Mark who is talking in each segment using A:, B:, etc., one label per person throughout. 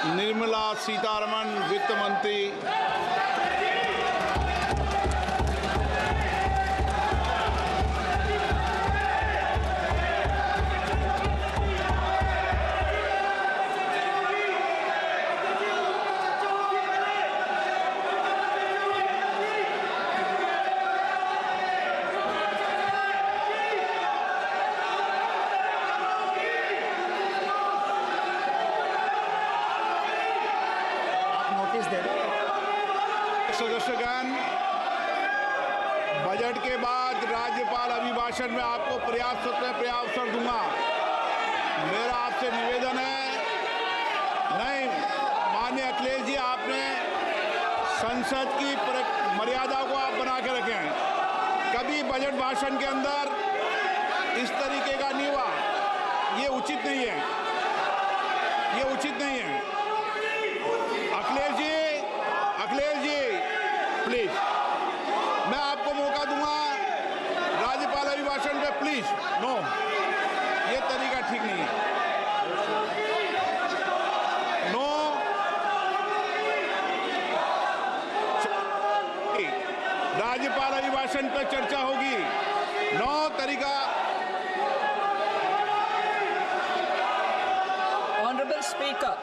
A: निर्मला सीतारमण वित्त मंत्री, सदस्यगण, बजट के बाद राज्यपाल अभिभाषण में आपको पर्याप्त अवसर दूंगा। मेरा आपसे निवेदन है, नहीं माननीय अखिलेश जी, आपने संसद की मर्यादा को आप बना के रखे हैं। कभी बजट भाषण के अंदर इस तरीके का नहीं हुआ, ये उचित नहीं है, ये उचित नहीं है। अखिलेश जी प्लीज, मैं आपको मौका दूंगा राज्यपाल अभिभाषण पे, प्लीज। नो, ये तरीका ठीक नहीं है। नो, राज्यपाल अभिभाषण पे चर्चा होगी। नो तरीका।
B: Honorable Speaker,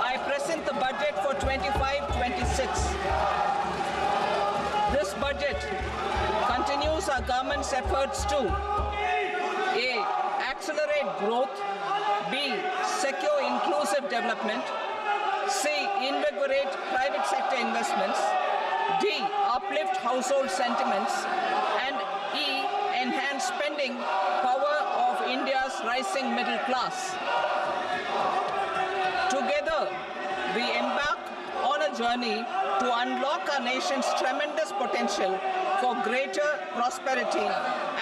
B: I present the budget for 25-26. This budget continues our government's efforts to A. Accelerate growth, B. Secure inclusive development, C. Invigorate private sector investments, D. Uplift household sentiments, and E. Enhance spending power of India's rising middle class. Together, we embark on a journey to unlock our nation's tremendous potential for greater prosperity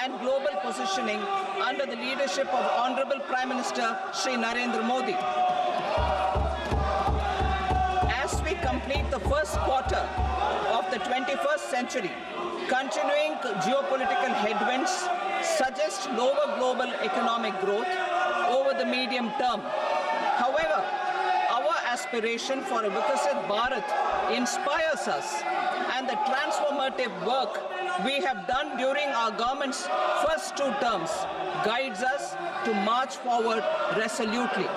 B: and global positioning under the leadership of Honorable Prime Minister Shri Narendra Modi. As we complete the first quarter of the 21st century, continuing geopolitical headwinds suggest lower global economic growth over the medium term. However, our aspiration for a Vikasit Bharat inspires us, and the transformative work we have done during our government's first 2 terms guides us to march forward resolutely.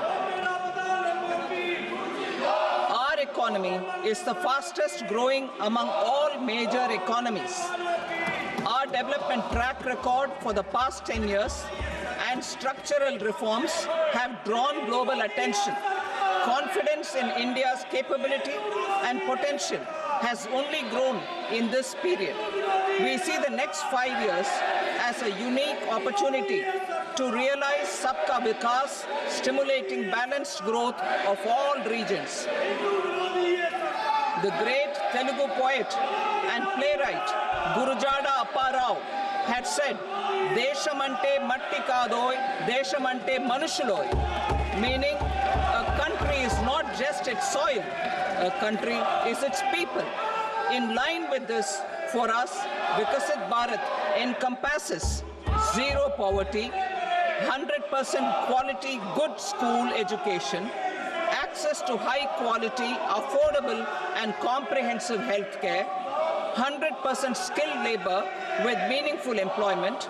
B: Our economy is the fastest growing among all major economies. Our development track record for the past 10 years and structural reforms have drawn global attention. Confidence in India's capability and potential has only grown in this period. We see the next 5 years as a unique opportunity to realize Sabka Vikas, stimulating balanced growth of all regions. The great Telugu poet and playwright Gurujada Apparao had said, "Deshamante matti kadoy, deshamante manushuloy," meaning a country is not just its soil, a country is its people. In line with this, for us, Vikasit Bharat encompasses zero poverty, 100% quality good school education, access to high quality, affordable and comprehensive health care, 100% skilled labor with meaningful employment,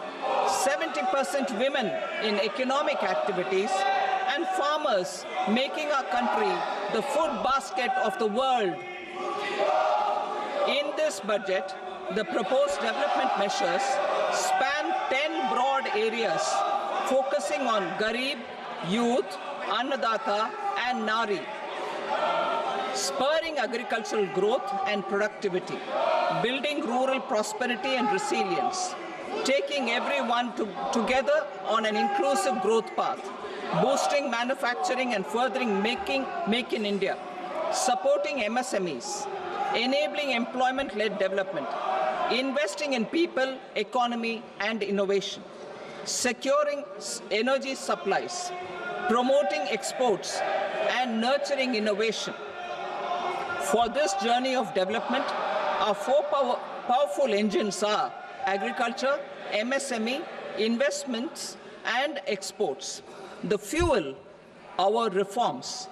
B: 70% women in economic activities, and farmers making our country the food basket of the world. In this budget, the proposed development measures span 10 broad areas, focusing on Garib, youth, Annadata, and Nari, spurring agricultural growth and productivity, building rural prosperity and resilience, taking everyone together on an inclusive growth path, boosting manufacturing and furthering Make in India, supporting MSMEs, enabling employment-led development, investing in people, economy, and innovation, securing energy supplies, promoting exports, and nurturing innovation. For this journey of development, our 4 powerful engines are agriculture, MSME, investments, and exports. The fuel, our reforms.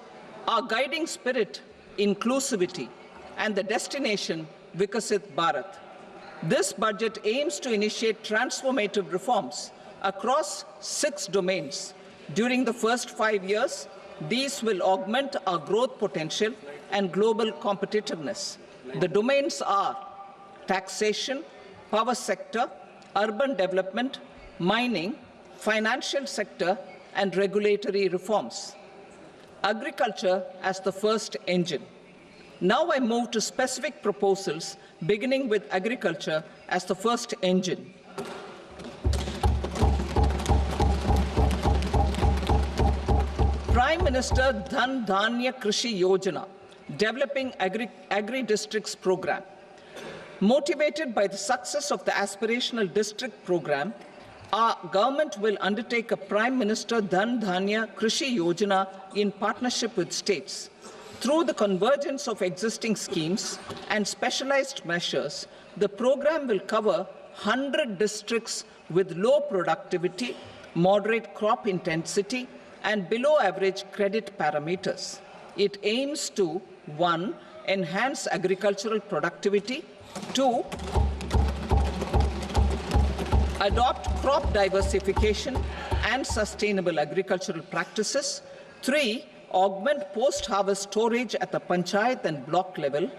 B: Our guiding spirit, inclusivity, and the destination, Vikasit Bharat. This budget aims to initiate transformative reforms across 6 domains. During the first 5 years, these will augment our growth potential and global competitiveness. The domains are taxation, power sector, urban development, mining, financial sector, and regulatory reforms. Agriculture as the first engine. Now I move to specific proposals, beginning with agriculture as the first engine. Prime Minister Dhan Dhanya Krishi Yojana, Developing Agri-Districts Program. Motivated by the success of the Aspirational District Program, our government will undertake a Prime Minister Dhan Dhanya Krishi Yojana in partnership with states. Through the convergence of existing schemes and specialized measures, the program will cover 100 districts with low productivity, moderate crop intensity, and below average credit parameters. It aims to 1. Enhance agricultural productivity, 2. Adopt crop diversification and sustainable agricultural practices, 3. Augment post-harvest storage at the panchayat and block level,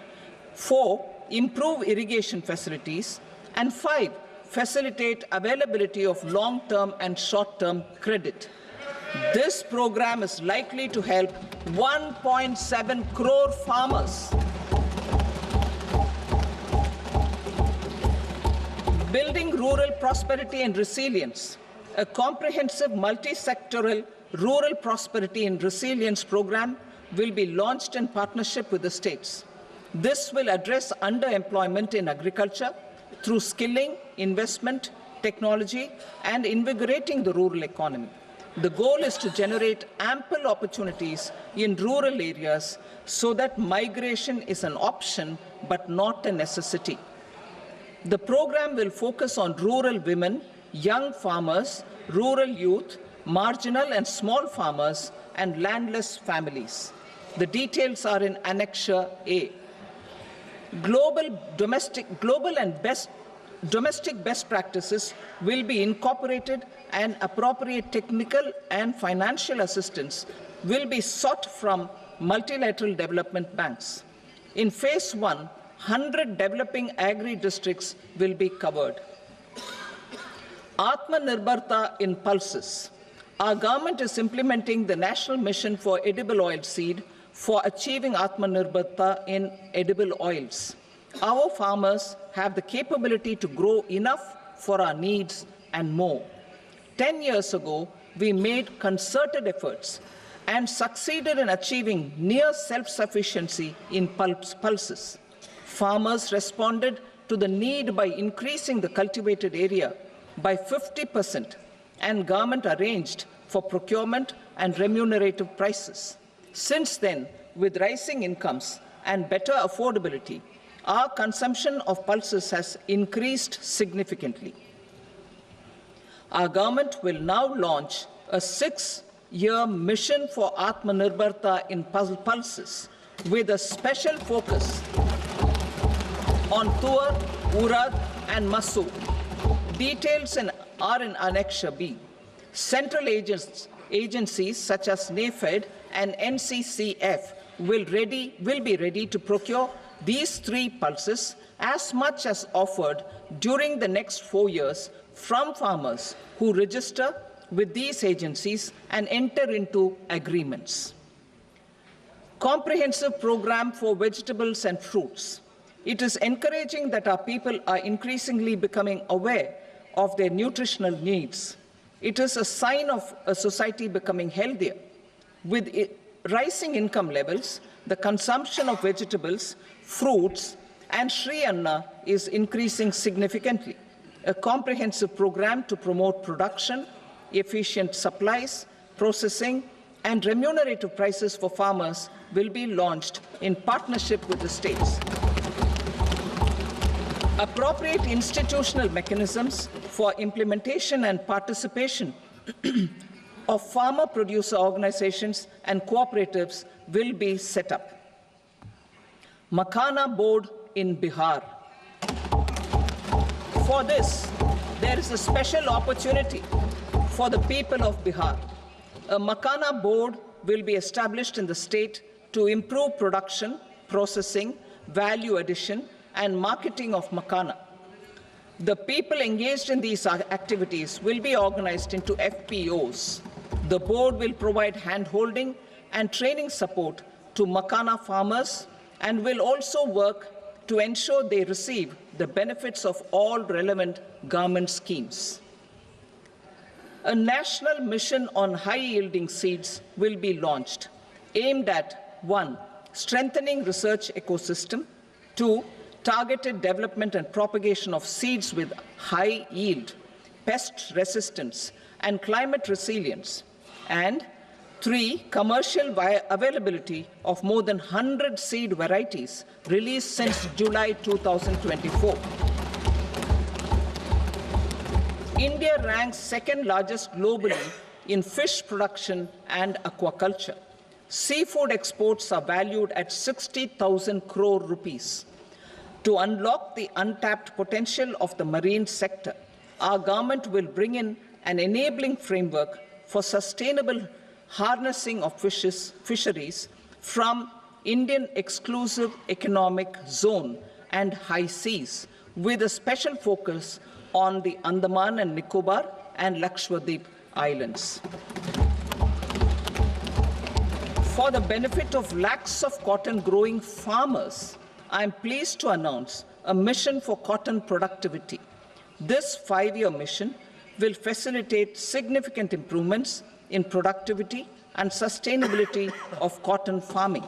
B: 4. Improve irrigation facilities, and 5. Facilitate availability of long-term and short-term credit. This program is likely to help 1.7 crore farmers. Building rural prosperity and resilience. A comprehensive multi-sectoral rural prosperity and resilience program will be launched in partnership with the states. This will address underemployment in agriculture through skilling, investment, technology, and invigorating the rural economy. The goal is to generate ample opportunities in rural areas so that migration is an option but not a necessity. The program will focus on rural women, young farmers, rural youth, marginal and small farmers, and landless families. The details are in Annexure A. Domestic best practices will be incorporated, and appropriate technical and financial assistance will be sought from multilateral development banks. In Phase 1, 100 developing agri-districts will be covered. Atmanirbharta in pulses. Our government is implementing the National Mission for Edible Oilseed for achieving Atmanirbharta in edible oils. Our farmers have the capability to grow enough for our needs and more. 10 years ago, we made concerted efforts and succeeded in achieving near self-sufficiency in pulses. Farmers responded to the need by increasing the cultivated area by 50%, and government arranged for procurement and remunerative prices. Since then, with rising incomes and better affordability, our consumption of pulses has increased significantly. Our government will now launch a 6-year mission for Atmanirbharta in pulses with a special focus on Tur, Urad, and Masoor. Details are in Annexure B. Central agencies such as NAFED and NCCF will be ready to procure these 3 pulses as much as offered during the next 4 years from farmers who register with these agencies and enter into agreements. Comprehensive program for vegetables and fruits. It is encouraging that our people are increasingly becoming aware of their nutritional needs. It is a sign of a society becoming healthier. With rising income levels, the consumption of vegetables, fruits, and Sri Anna is increasing significantly. A comprehensive program to promote production, efficient supplies, processing, and remunerative prices for farmers will be launched in partnership with the states. Appropriate institutional mechanisms for implementation and participation of farmer producer organizations and cooperatives will be set up. Makhana board in Bihar. For this, there is a special opportunity for the people of Bihar. A Makhana board will be established in the state to improve production, processing, value addition, and marketing of Makhana. The people engaged in these activities will be organized into FPOs. The board will provide hand-holding and training support to Makhana farmers and will also work to ensure they receive the benefits of all relevant government schemes. A national mission on high-yielding seeds will be launched, aimed at 1. Strengthening research ecosystem, 2. Targeted development and propagation of seeds with high yield, pest resistance, and climate resilience, and 3. Commercial availability of more than 100 seed varieties released since July 2024. India ranks second largest globally in fish production and aquaculture. Seafood exports are valued at 60,000 crore rupees. To unlock the untapped potential of the marine sector, our government will bring in an enabling framework for sustainable harnessing of fisheries from Indian exclusive economic zone and high seas, with a special focus on the Andaman and Nicobar and Lakshadweep Islands. For the benefit of lakhs of cotton growing farmers, I am pleased to announce a mission for cotton productivity. This 5-year mission will facilitate significant improvements in productivity and sustainability of cotton farming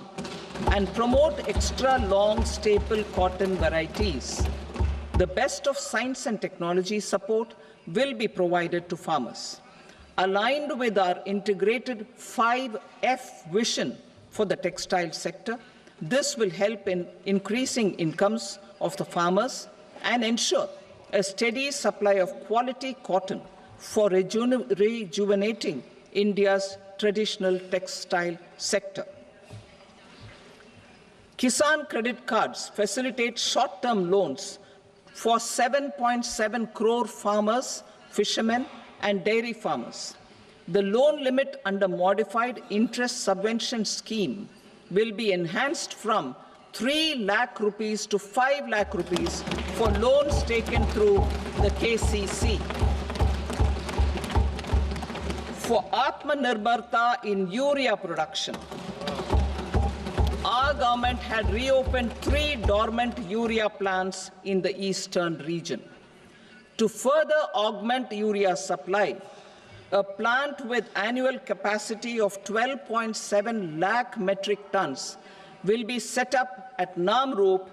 B: and promote extra long staple cotton varieties. The best of science and technology support will be provided to farmers. Aligned with our integrated 5F vision for the textile sector, this will help in increasing incomes of the farmers and ensure a steady supply of quality cotton for rejuvenating India's traditional textile sector. Kisan credit cards facilitate short-term loans for 7.7 crore farmers, fishermen, and dairy farmers. The loan limit under modified interest subvention scheme will be enhanced from 3 lakh rupees to 5 lakh rupees for loans taken through the KCC. For Atmanirbharta in urea production, our government had reopened 3 dormant urea plants in the eastern region. To further augment urea supply, a plant with annual capacity of 12.7 lakh metric tons will be set up at Namrup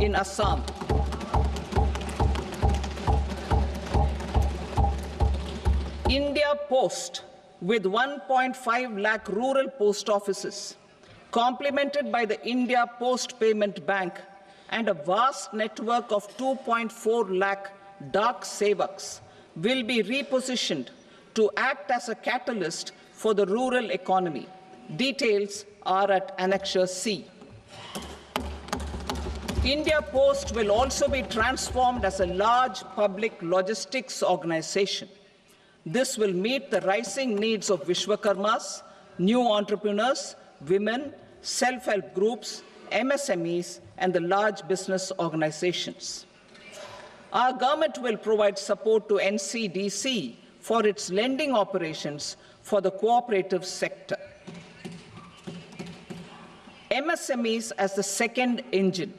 B: in Assam. India Post, with 1.5 lakh rural post offices, complemented by the India Post Payment Bank and a vast network of 2.4 lakh Dak Sevaks, will be repositioned to act as a catalyst for the rural economy. Details are at Annexure C. India Post will also be transformed as a large public logistics organization. This will meet the rising needs of Vishwakarmas, new entrepreneurs, women, self-help groups, MSMEs, and the large business organizations. Our government will provide support to NCDC for its lending operations for the cooperative sector. MSMEs as the second engine.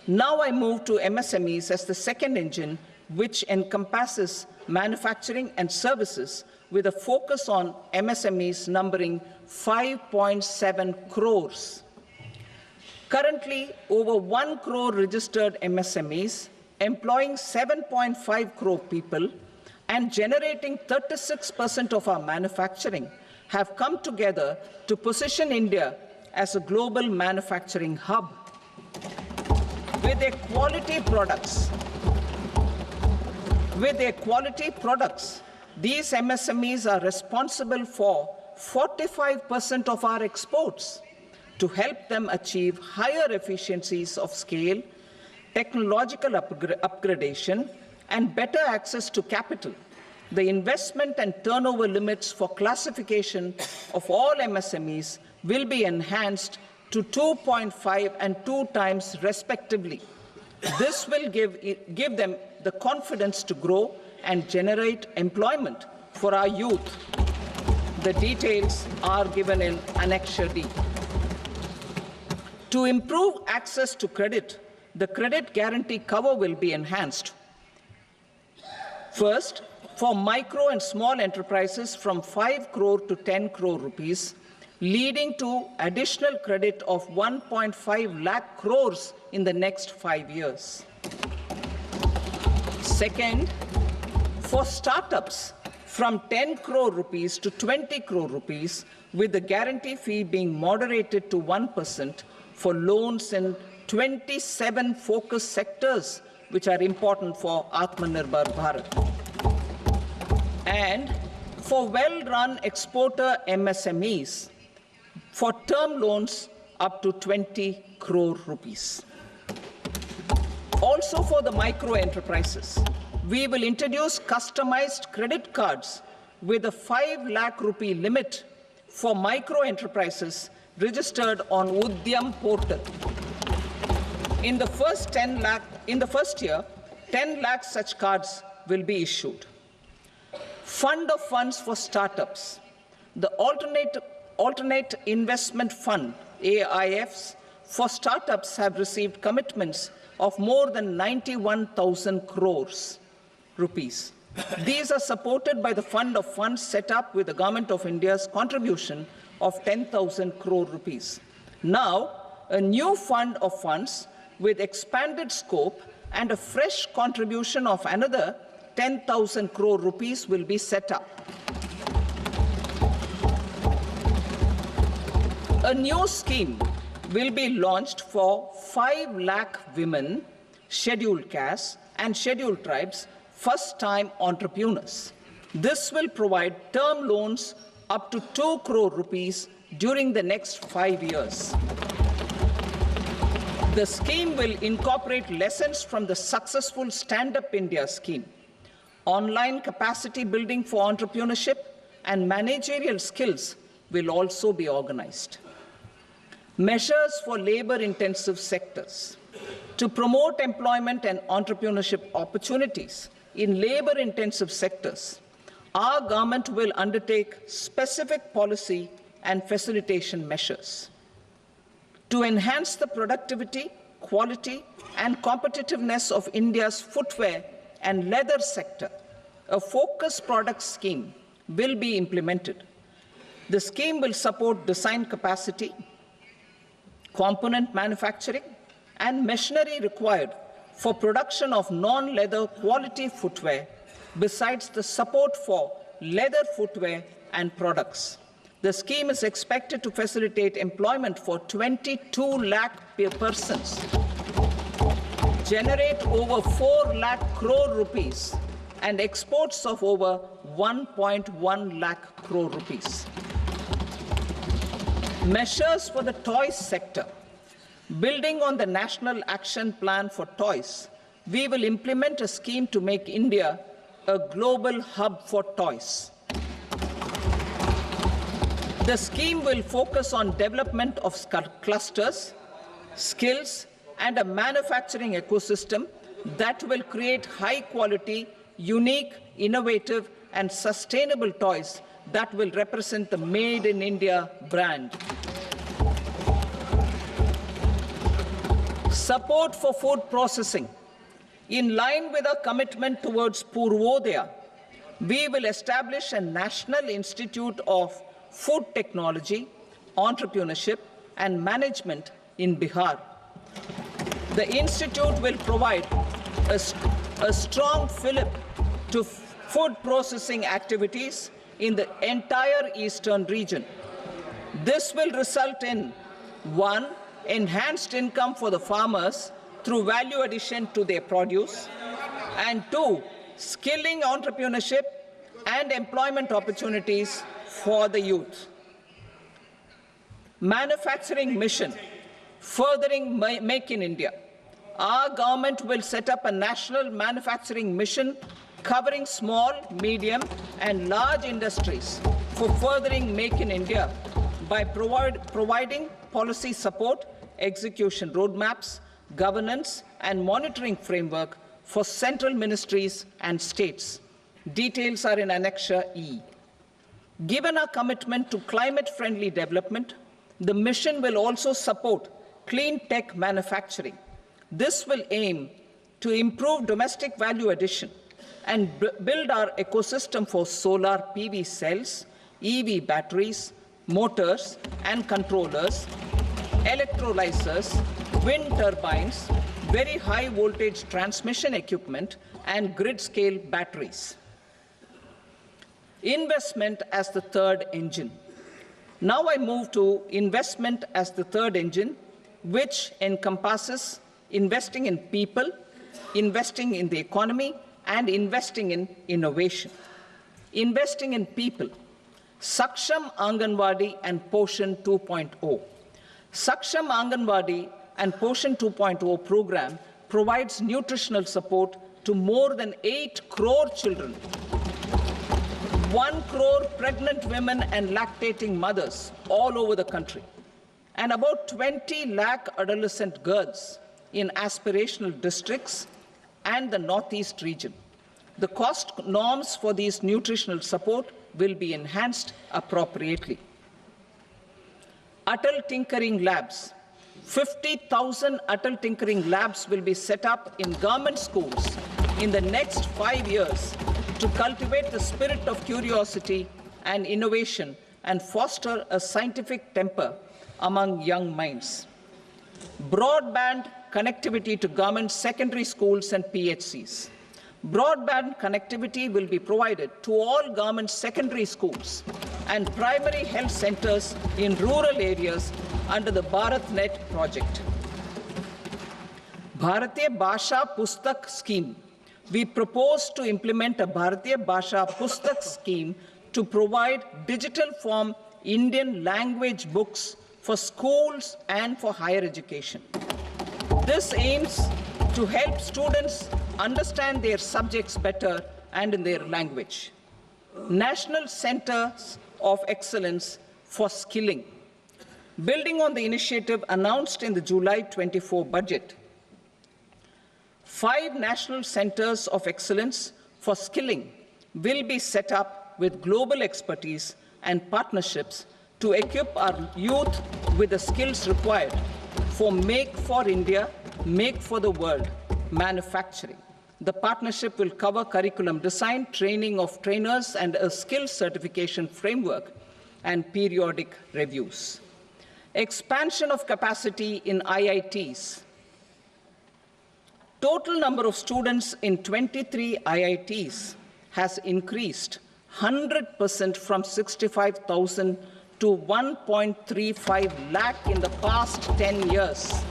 B: Now I move to MSMEs as the second engine, which encompasses manufacturing and services with a focus on MSMEs numbering 5.7 crores. Currently, over 1 crore registered MSMEs, employing 7.5 crore people and generating 36% of our manufacturing, have come together to position India as a global manufacturing hub. With their quality products, These MSMEs are responsible for 45% of our exports. To help them achieve higher efficiencies of scale, technological upgradation, and better access to capital, the investment and turnover limits for classification of all MSMEs will be enhanced to 2.5 and 2 times respectively. This will give them the confidence to grow and generate employment for our youth. The details are given in Annexure D. To improve access to credit, the credit guarantee cover will be enhanced. First, for micro and small enterprises from 5 crore to 10 crore rupees, leading to additional credit of 1.5 lakh crores in the next 5 years. Second, for startups from 10 crore rupees to 20 crore rupees, with the guarantee fee being moderated to 1% for loans in 27 focus sectors which are important for Atmanirbhar Bharat. And for well-run exporter MSMEs, for term loans up to 20 crore rupees. Also for the micro enterprises, we will introduce customized credit cards with a 5 lakh rupee limit for micro enterprises registered on Udyam portal. In the first year, 10 lakh such cards will be issued. Fund of funds for startups. The alternate investment fund, AIFs, for startups have received commitments of more than 91,000 crores rupees. These are supported by the fund of funds set up with the Government of India's contribution of 10,000 crore rupees. Now, a new fund of funds with expanded scope and a fresh contribution of another 10,000 crore rupees will be set up. A new scheme will be launched for 5 lakh women, scheduled castes and scheduled tribes, first-time entrepreneurs. This will provide term loans up to 2 crore rupees during the next 5 years. The scheme will incorporate lessons from the successful Stand Up India scheme. Online capacity building for entrepreneurship and managerial skills will also be organized. Measures for labor-intensive sectors. To promote employment and entrepreneurship opportunities in labor-intensive sectors, our government will undertake specific policy and facilitation measures. To enhance the productivity, quality, and competitiveness of India's footwear and leather sector, a focused product scheme will be implemented. The scheme will support design capacity, component manufacturing, and machinery required for production of non-leather quality footwear, besides the support for leather footwear and products. The scheme is expected to facilitate employment for 22 lakh persons, generate over 4 lakh crore rupees, and exports of over 1.1 lakh crore rupees. Measures for the toys sector. Building on the National Action Plan for Toys, we will implement a scheme to make India a global hub for toys. The scheme will focus on development of clusters, skills, and a manufacturing ecosystem that will create high-quality, unique, innovative, and sustainable toys that will represent the Made in India brand. Support for food processing. In line with our commitment towards Purvodaya, we will establish a National Institute of Food Technology, Entrepreneurship, and Management in Bihar. The institute will provide a strong fillip to food processing activities in the entire eastern region. This will result in 1. Enhanced income for the farmers through value addition to their produce, and 2. Skilling entrepreneurship and employment opportunities for the youth. Manufacturing mission, furthering Make in India. Our government will set up a national manufacturing mission covering small, medium and large industries for furthering Make in India by providing policy support, execution roadmaps, governance and monitoring framework for central ministries and states. Details are in Annexure E. Given our commitment to climate-friendly development, the mission will also support clean tech manufacturing. This will aim to improve domestic value addition and build our ecosystem for solar PV cells, EV batteries, motors and controllers, electrolyzers, wind turbines, very high voltage transmission equipment and grid-scale batteries. Investment as the third engine. Now I move to investment as the third engine, which encompasses investing in people, investing in the economy, and investing in innovation. Investing in people. Saksham Anganwadi and Poshan 2.0. Saksham Anganwadi and Poshan 2.0 program provides nutritional support to more than 8 crore children, 1 crore pregnant women and lactating mothers all over the country, and about 20 lakh adolescent girls in aspirational districts and the Northeast region. The cost norms for these nutritional support will be enhanced appropriately. Atal Tinkering Labs. 50,000 Atal Tinkering Labs will be set up in government schools in the next 5 years to cultivate the spirit of curiosity and innovation and foster a scientific temper among young minds. Broadband connectivity to government secondary schools and PHCs. Broadband connectivity will be provided to all government secondary schools and primary health centers in rural areas under the BharatNet project. Bharatiya Bhasha Pustak Scheme. We propose to implement a Bharatiya Bhasha Pustak scheme to provide digital form Indian language books for schools and for higher education. This aims to help students understand their subjects better and in their language. National Centers of Excellence for Skilling. Building on the initiative announced in the July 24 budget, 5 national centers of excellence for skilling will be set up with global expertise and partnerships to equip our youth with the skills required for Make for India, Make for the World manufacturing. The partnership will cover curriculum design, training of trainers, and a skills certification framework and periodic reviews. Expansion of capacity in IITs. Total number of students in 23 IITs has increased 100% from 65,000 to 1.35 lakh in the past 10 years.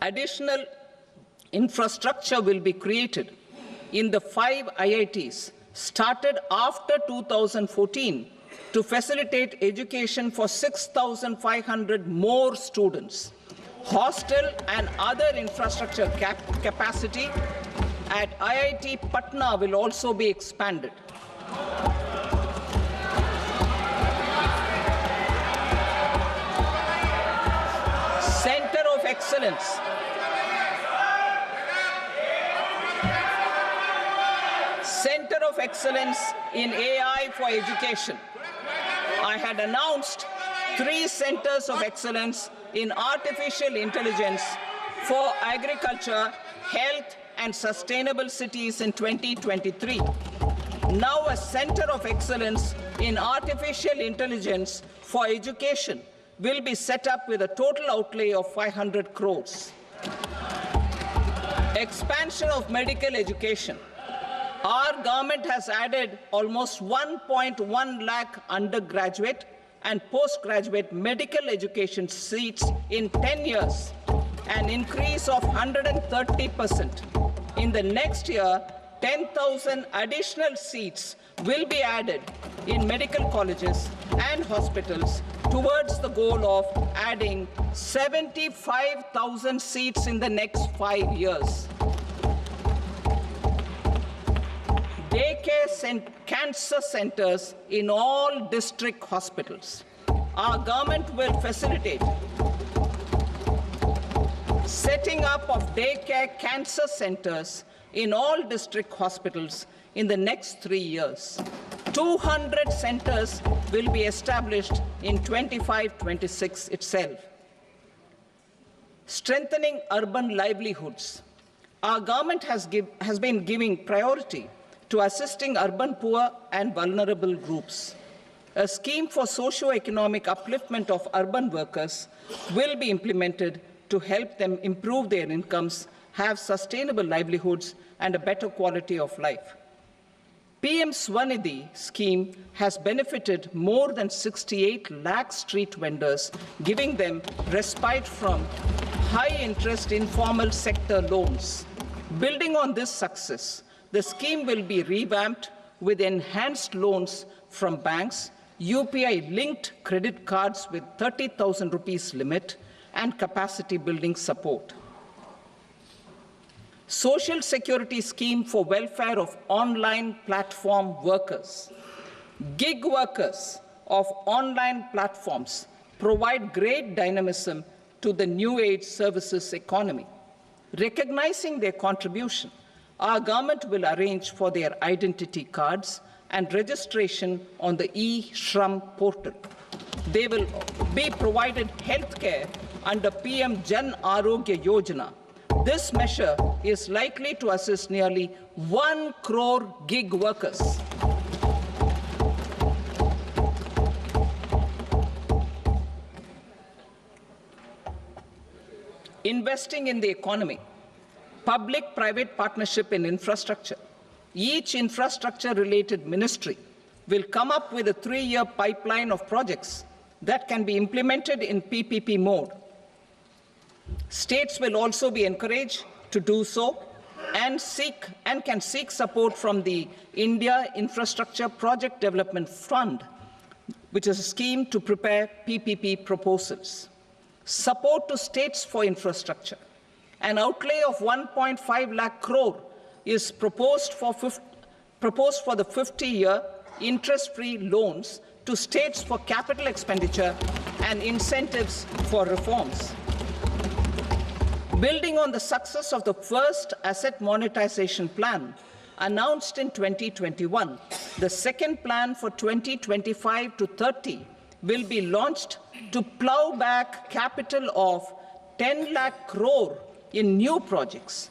B: Additional infrastructure will be created in the 5 IITs started after 2014 to facilitate education for 6,500 more students. Hostel and other infrastructure capacity at IIT Patna will also be expanded. Center of Excellence. Center of Excellence in AI for Education. I had announced 3 centers of excellence in artificial intelligence for agriculture, health, and sustainable cities in 2023. Now a center of excellence in artificial intelligence for education will be set up with a total outlay of 500 crores. Expansion of medical education. Our government has added almost 1.1 lakh undergraduate and postgraduate medical education seats in 10 years, an increase of 130%. In the next year, 10,000 additional seats will be added in medical colleges and hospitals towards the goal of adding 75,000 seats in the next 5 years. Daycare cancer centers in all district hospitals. Our government will facilitate setting up of daycare cancer centers in all district hospitals in the next 3 years. 200 centers will be established in 25-26 itself. Strengthening urban livelihoods. Our government has been giving priority to assisting urban poor and vulnerable groups. A scheme for socio-economic upliftment of urban workers will be implemented to help them improve their incomes, have sustainable livelihoods, and a better quality of life. PM Swanidhi scheme has benefited more than 68 lakh street vendors, giving them respite from high-interest informal sector loans. Building on this success, the scheme will be revamped with enhanced loans from banks, UPI-linked credit cards with 30,000 rupees limit, and capacity building support. Social Security Scheme for welfare of online platform workers. Gig workers of online platforms provide great dynamism to the new age services economy. Recognizing their contribution, our government will arrange for their identity cards and registration on the e-Shram portal. They will be provided health care under PM Jan Arogya Yojana. This measure is likely to assist nearly 1 crore gig workers. Investing in the economy. Public-private partnership in infrastructure. Each infrastructure-related ministry will come up with a 3-year pipeline of projects that can be implemented in PPP mode. States will also be encouraged to do so and can seek support from the India Infrastructure Project Development Fund, which is a scheme to prepare PPP proposals. Support to states for infrastructure. An outlay of 1.5 lakh crore is proposed for the 50-year interest-free loans to states for capital expenditure and incentives for reforms. Building on the success of the first asset monetization plan announced in 2021, the second plan for 2025 to 30 will be launched to plow back capital of 10 lakh crore in new projects.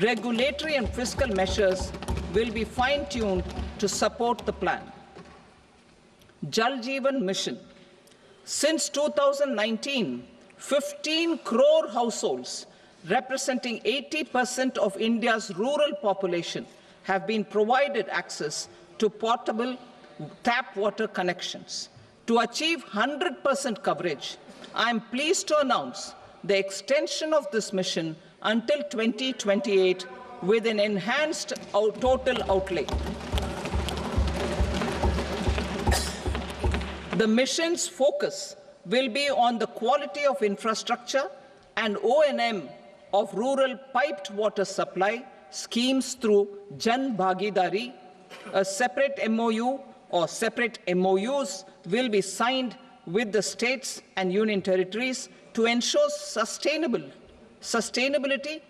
B: Regulatory and fiscal measures will be fine-tuned to support the plan. Jal Jeevan Mission. Since 2019, 15 crore households representing 80% of India's rural population have been provided access to portable tap water connections. To achieve 100% coverage, I am pleased to announce the extension of this mission until 2028 with an enhanced total outlay. The mission's focus will be on the quality of infrastructure and O&M of rural piped water supply schemes through Jan Bhagidari. A separate MOU or separate MOUs will be signed with the states and union territories to ensure sustainability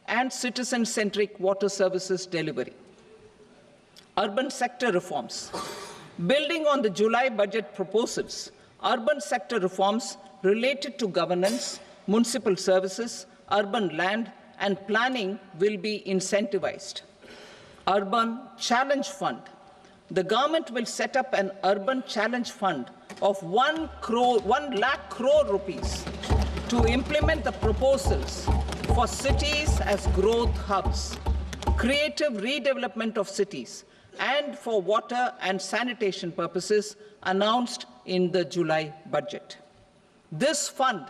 B: and citizen-centric water services delivery. Urban sector reforms. Building on the July budget proposals, urban sector reforms related to governance, municipal services, urban land and planning will be incentivized. Urban Challenge Fund. The government will set up an Urban Challenge Fund of 1 lakh crore rupees to implement the proposals for cities as growth hubs. creative redevelopment of cities, and for water and sanitation purposes announced in the July budget. This fund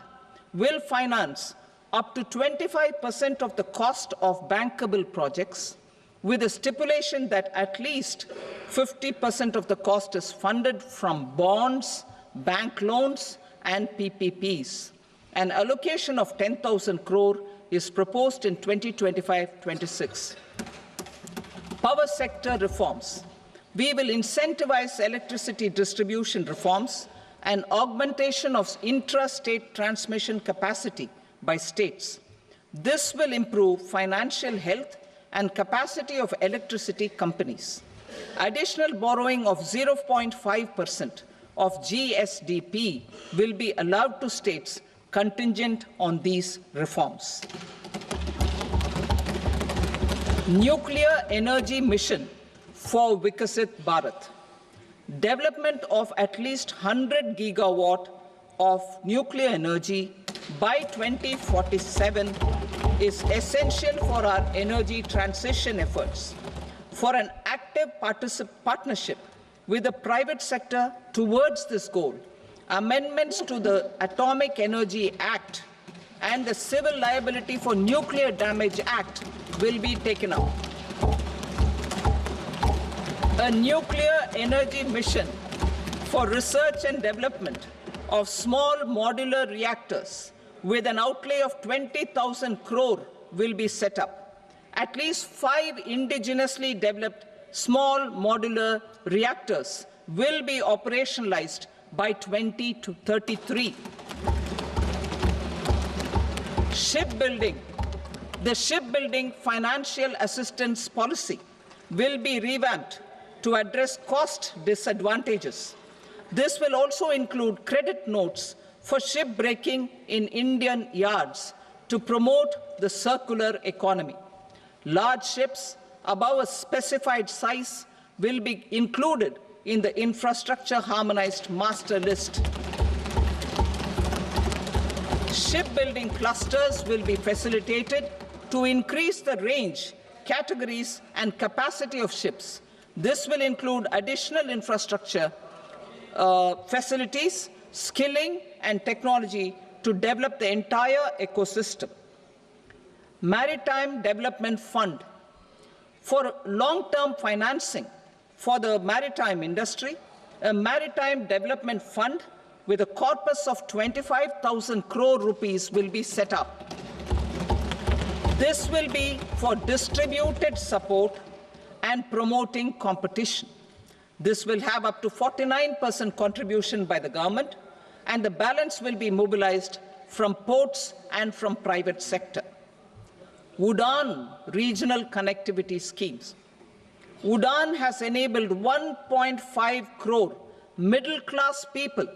B: will finance up to 25% of the cost of bankable projects, with a stipulation that at least 50% of the cost is funded from bonds, bank loans, and PPPs. An allocation of 10,000 crore is proposed in 2025-26. Power sector reforms. We will incentivize electricity distribution reforms and augmentation of intra-state transmission capacity by states. This will improve financial health and capacity of electricity companies. Additional borrowing of 0.5% of GSDP will be allowed to states contingent on these reforms. Nuclear energy mission for Vikasit Bharat. Development of at least 100 gigawatt of nuclear energy by 2047 is essential for our energy transition efforts. For an active partnership with the private sector towards this goal, amendments to the Atomic Energy Act and the Civil Liability for Nuclear Damage Act will be taken up. A nuclear energy mission for research and development of small modular reactors with an outlay of 20,000 crore will be set up. At least 5 indigenously developed small modular reactors will be operationalized by 2033. Shipbuilding. The shipbuilding financial assistance policy will be revamped to address cost disadvantages. This will also include credit notes for shipbreaking in Indian yards to promote the circular economy. Large ships above a specified size will be included in the infrastructure harmonized master list. Shipbuilding clusters will be facilitated to increase the range, categories, and capacity of ships. This will include additional infrastructure, facilities, skilling, and technology to develop the entire ecosystem. Maritime Development Fund. For long-term financing for the maritime industry, a Maritime Development Fund with a corpus of 25,000 crore rupees will be set up. This will be for distributed support and promoting competition. This will have up to 49% contribution by the government, and the balance will be mobilized from ports and from private sector. UDAN regional connectivity schemes. UDAN has enabled 1.5 crore middle-class people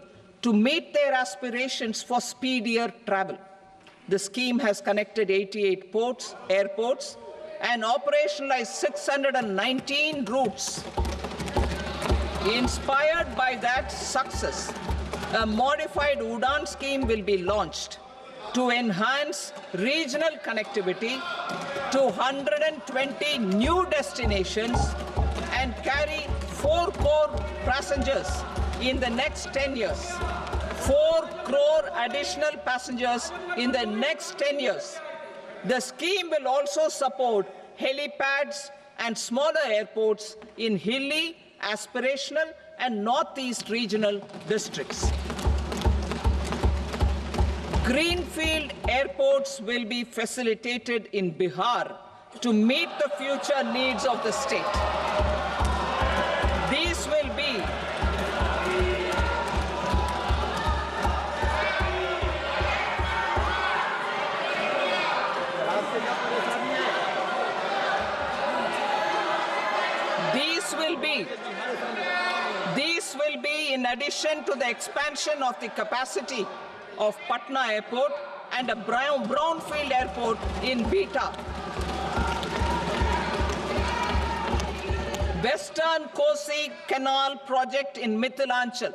B: to meet their aspirations for speedier travel. The scheme has connected 88 airports, and operationalized 619 routes. Inspired by that success, a modified UDAN scheme will be launched to enhance regional connectivity to 120 new destinations and carry 4 crore passengers in the next 10 years. 4 crore additional passengers in the next 10 years. The scheme will also support helipads and smaller airports in hilly, aspirational, and northeast regional districts. Greenfield airports will be facilitated in Bihar to meet the future needs of the state. These will be in addition to the expansion of the capacity of Patna Airport and a brownfield airport in Beta. Western Kosi Canal project in Mithilanchal.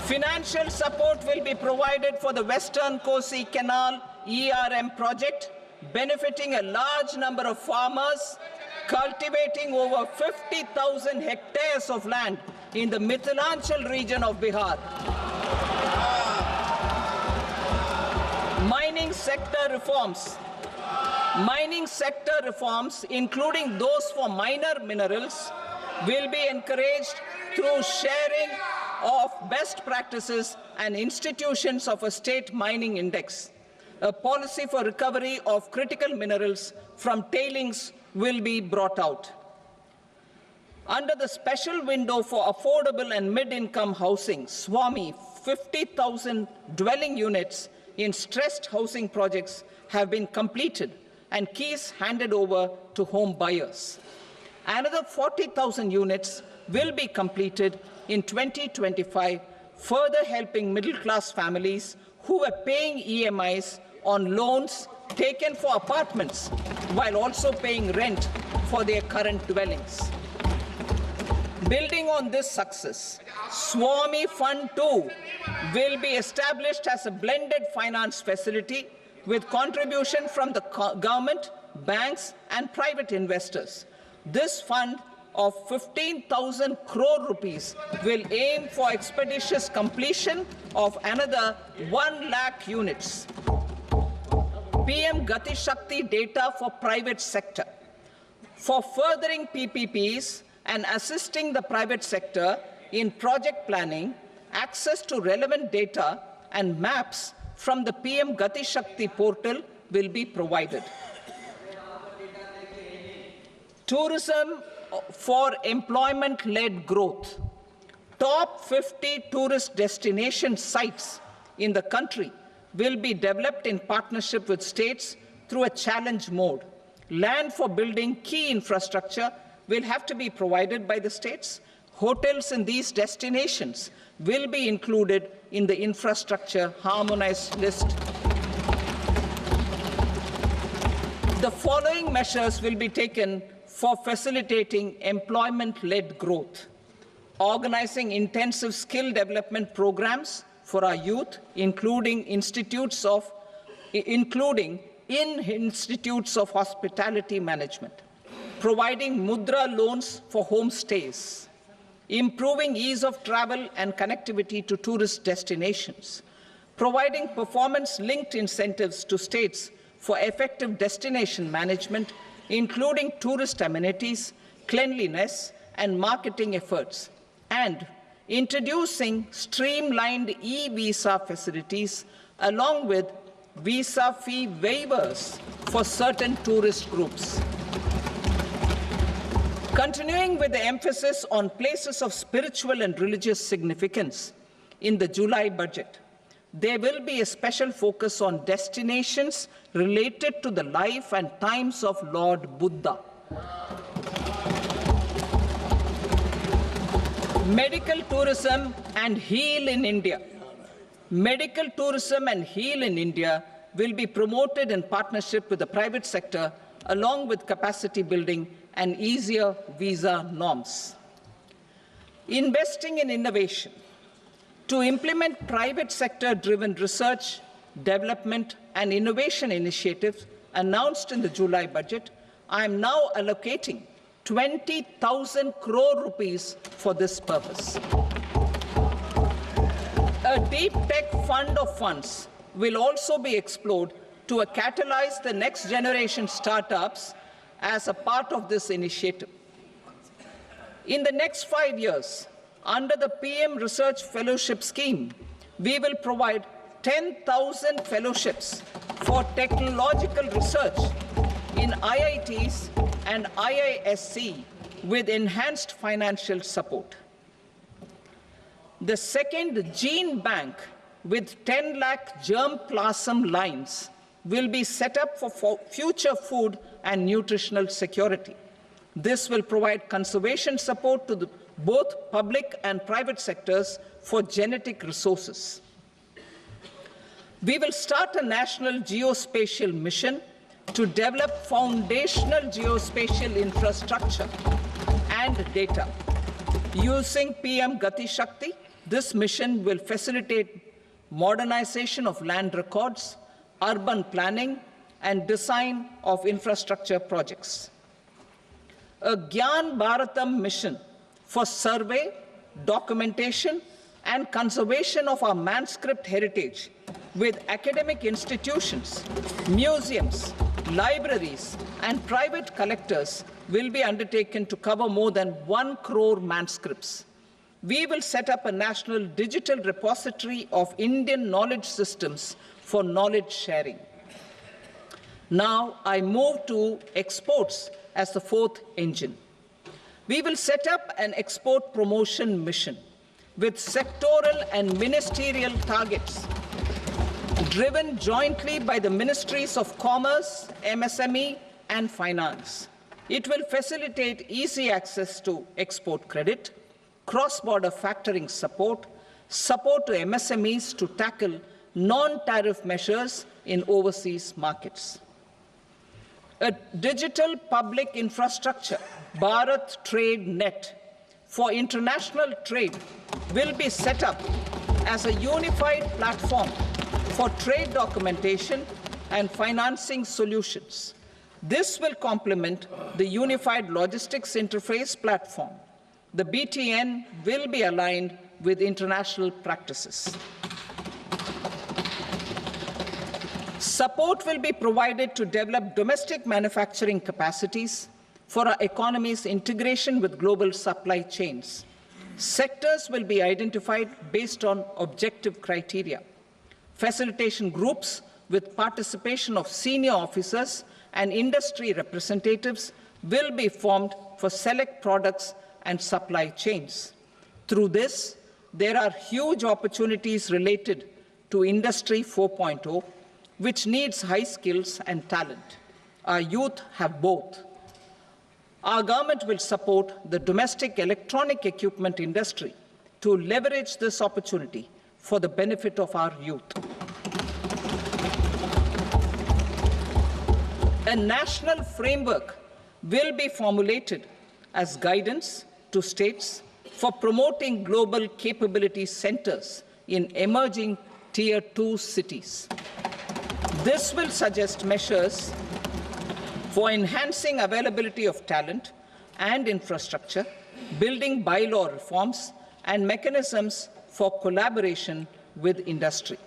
B: Financial support will be provided for the Western Kosi Canal ERM project benefiting a large number of farmers, cultivating over 50,000 hectares of land in the Mithilanchal region of Bihar. Mining sector reforms, including those for minor minerals, will be encouraged through sharing of best practices and institutions of a state mining index. A policy for recovery of critical minerals from tailings will be brought out. Under the special window for affordable and mid-income housing, SWAMI, 50,000 dwelling units in stressed housing projects have been completed and keys handed over to home buyers. Another 40,000 units will be completed in 2025, further helping middle-class families who were paying EMIs on loans taken for apartments while also paying rent for their current dwellings. Building on this success, SWAMI Fund 2 will be established as a blended finance facility with contribution from the government, banks and private investors. This fund of 15,000 crore rupees will aim for expeditious completion of another 1 lakh units. PM Gati Shakti data for private sector. For furthering PPPs and assisting the private sector in project planning, access to relevant data and maps from the PM Gati Shakti portal will be provided. Tourism for employment-led growth. Top 50 tourist destination sites in the country will be developed in partnership with states through a challenge mode. Land for building key infrastructure will have to be provided by the states. Hotels in these destinations will be included in the infrastructure harmonized list. The following measures will be taken for facilitating employment-led growth: organizing intensive skill development programs for our youth, including in institutes of hospitality management, providing mudra loans for homestays, improving ease of travel and connectivity to tourist destinations, providing performance-linked incentives to states for effective destination management, including tourist amenities, cleanliness, and marketing efforts, and introducing streamlined e-visa facilities along with visa fee waivers for certain tourist groups. Continuing with the emphasis on places of spiritual and religious significance, in the July budget, there will be a special focus on destinations related to the life and times of Lord Buddha. Medical tourism and heal in India. Medical tourism and heal in India will be promoted in partnership with the private sector, along with capacity building and easier visa norms. Investing in innovation. To implement private sector-driven research, development, and innovation initiatives announced in the July budget, I am now allocating 20,000 crore rupees for this purpose. A deep tech fund of funds will also be explored to catalyze the next generation startups as a part of this initiative. In the next 5 years, under the PM Research Fellowship Scheme, we will provide 10,000 fellowships for technological research in IITs and IISc with enhanced financial support. The second gene bank with 10 lakh germplasm lines will be set up for future food and nutritional security. This will provide conservation support to both public and private sectors for genetic resources. We will start a national geospatial mission to develop foundational geospatial infrastructure and data. Using PM Gati Shakti, this mission will facilitate modernization of land records, urban planning, and design of infrastructure projects. A Gyan Bharatam mission for survey, documentation, and conservation of our manuscript heritage with academic institutions, museums, libraries, and private collectors will be undertaken to cover more than 1 crore manuscripts. We will set up a national digital repository of Indian knowledge systems for knowledge sharing. Now I move to exports as the fourth engine. We will set up an export promotion mission with sectoral and ministerial targets driven jointly by the Ministries of Commerce, MSME, and Finance. It will facilitate easy access to export credit, cross-border factoring support, support to MSMEs to tackle non-tariff measures in overseas markets. A digital public infrastructure, Bharat Trade Net, for international trade will be set up as a unified platform for trade documentation and financing solutions. This will complement the Unified Logistics Interface platform. The BTN will be aligned with international practices. Support will be provided to develop domestic manufacturing capacities for our economy's integration with global supply chains. Sectors will be identified based on objective criteria. Facilitation groups with participation of senior officers and industry representatives will be formed for select products and supply chains. Through this, there are huge opportunities related to Industry 4.0, which needs high skills and talent. Our youth have both. Our government will support the domestic electronic equipment industry to leverage this opportunity for the benefit of our youth. A national framework will be formulated as guidance to states for promoting global capability centers in emerging Tier 2 cities. This will suggest measures for enhancing availability of talent and infrastructure, building bylaw reforms, and mechanisms for collaboration with industry.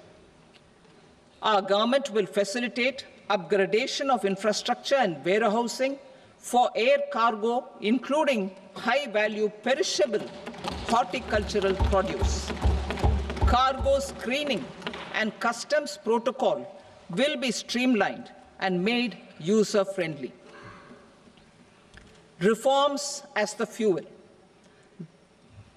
B: Our government will facilitate upgradation of infrastructure and warehousing for air cargo, including high-value perishable horticultural produce. Cargo screening and customs protocol will be streamlined and made user-friendly. Reforms as the fuel.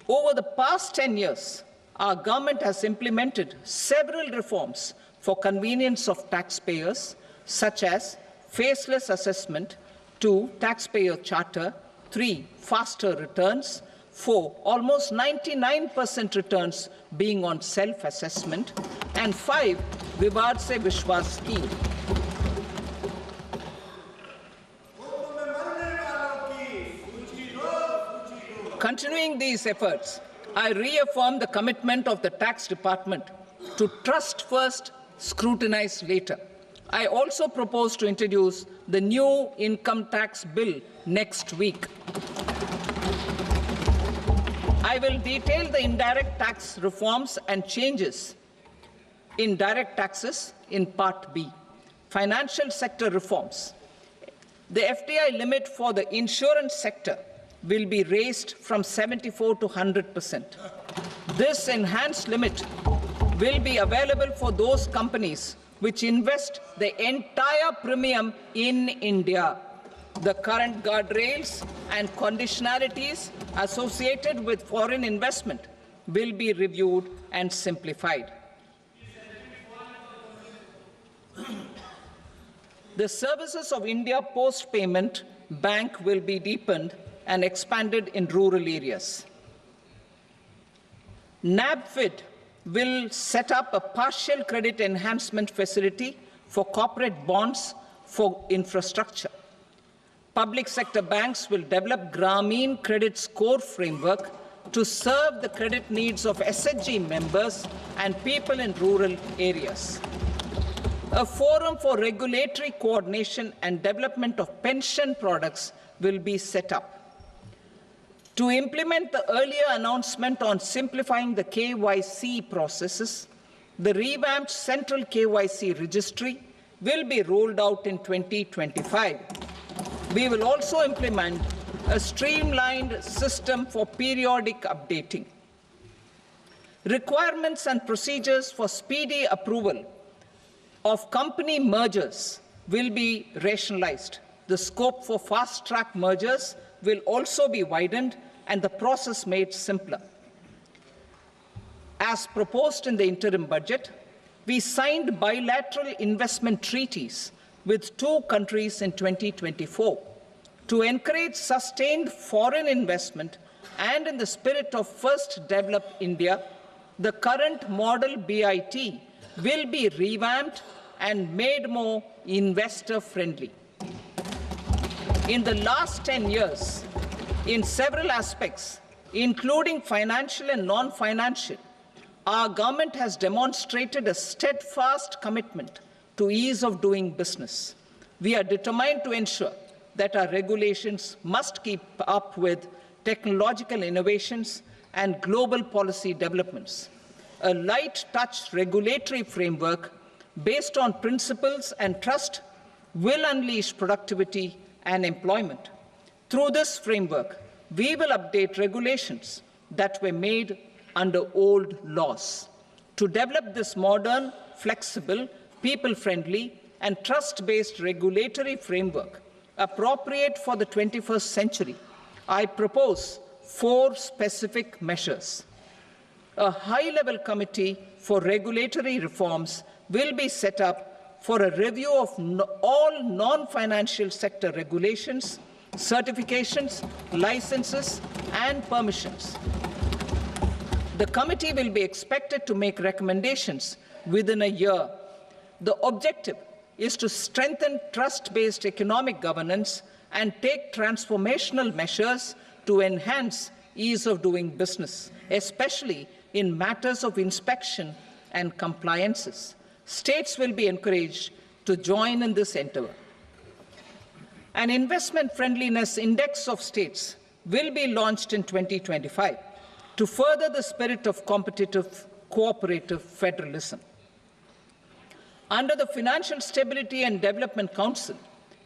B: Over the past 10 years, our government has implemented several reforms for convenience of taxpayers, such as faceless assessment, 2, taxpayer charter, 3, faster returns, 4, almost 99% returns being on self-assessment, and 5, Vivad Se Vishwas scheme. Continuing these efforts, I reaffirm the commitment of the Tax Department to trust first, scrutinize later. I also propose to introduce the new income tax bill next week. I will detail the indirect tax reforms and changes in direct taxes in Part B. Financial sector reforms. The FDI limit for the insurance sector will be raised from 74 to 100%. This enhanced limit will be available for those companies which invest the entire premium in India. The current guardrails and conditionalities associated with foreign investment will be reviewed and simplified. The services of India Post Payment Bank will be deepened and expanded in rural areas. NABFID will set up a partial credit enhancement facility for corporate bonds for infrastructure. Public sector banks will develop Grameen Credit Score framework to serve the credit needs of SHG members and people in rural areas. A forum for regulatory coordination and development of pension products will be set up. To implement the earlier announcement on simplifying the KYC processes, the revamped Central KYC Registry will be rolled out in 2025. We will also implement a streamlined system for periodic updating. Requirements and procedures for speedy approval of company mergers will be rationalized. The scope for fast-track mergers will also be widened and the process made simpler. As proposed in the interim budget, we signed bilateral investment treaties with 2 countries in 2024 to encourage sustained foreign investment, and in the spirit of First Develop India, the current model BIT will be revamped and made more investor-friendly. In the last 10 years, in several aspects, including financial and non-financial, our government has demonstrated a steadfast commitment to ease of doing business. We are determined to ensure that our regulations must keep up with technological innovations and global policy developments. A light-touch regulatory framework based on principles and trust will unleash productivity and employment. Through this framework, we will update regulations that were made under old laws. To develop this modern, flexible, people-friendly, and trust-based regulatory framework appropriate for the 21st century, I propose 4 specific measures. A high-level committee for regulatory reforms will be set up for a review of all non-financial sector regulations, certifications, licenses, and permissions. The committee will be expected to make recommendations within a year. The objective is to strengthen trust-based economic governance and take transformational measures to enhance ease of doing business, especially in matters of inspection and compliances. States will be encouraged to join in this endeavor. An investment friendliness index of states will be launched in 2025 to further the spirit of competitive, cooperative federalism. Under the Financial Stability and Development Council,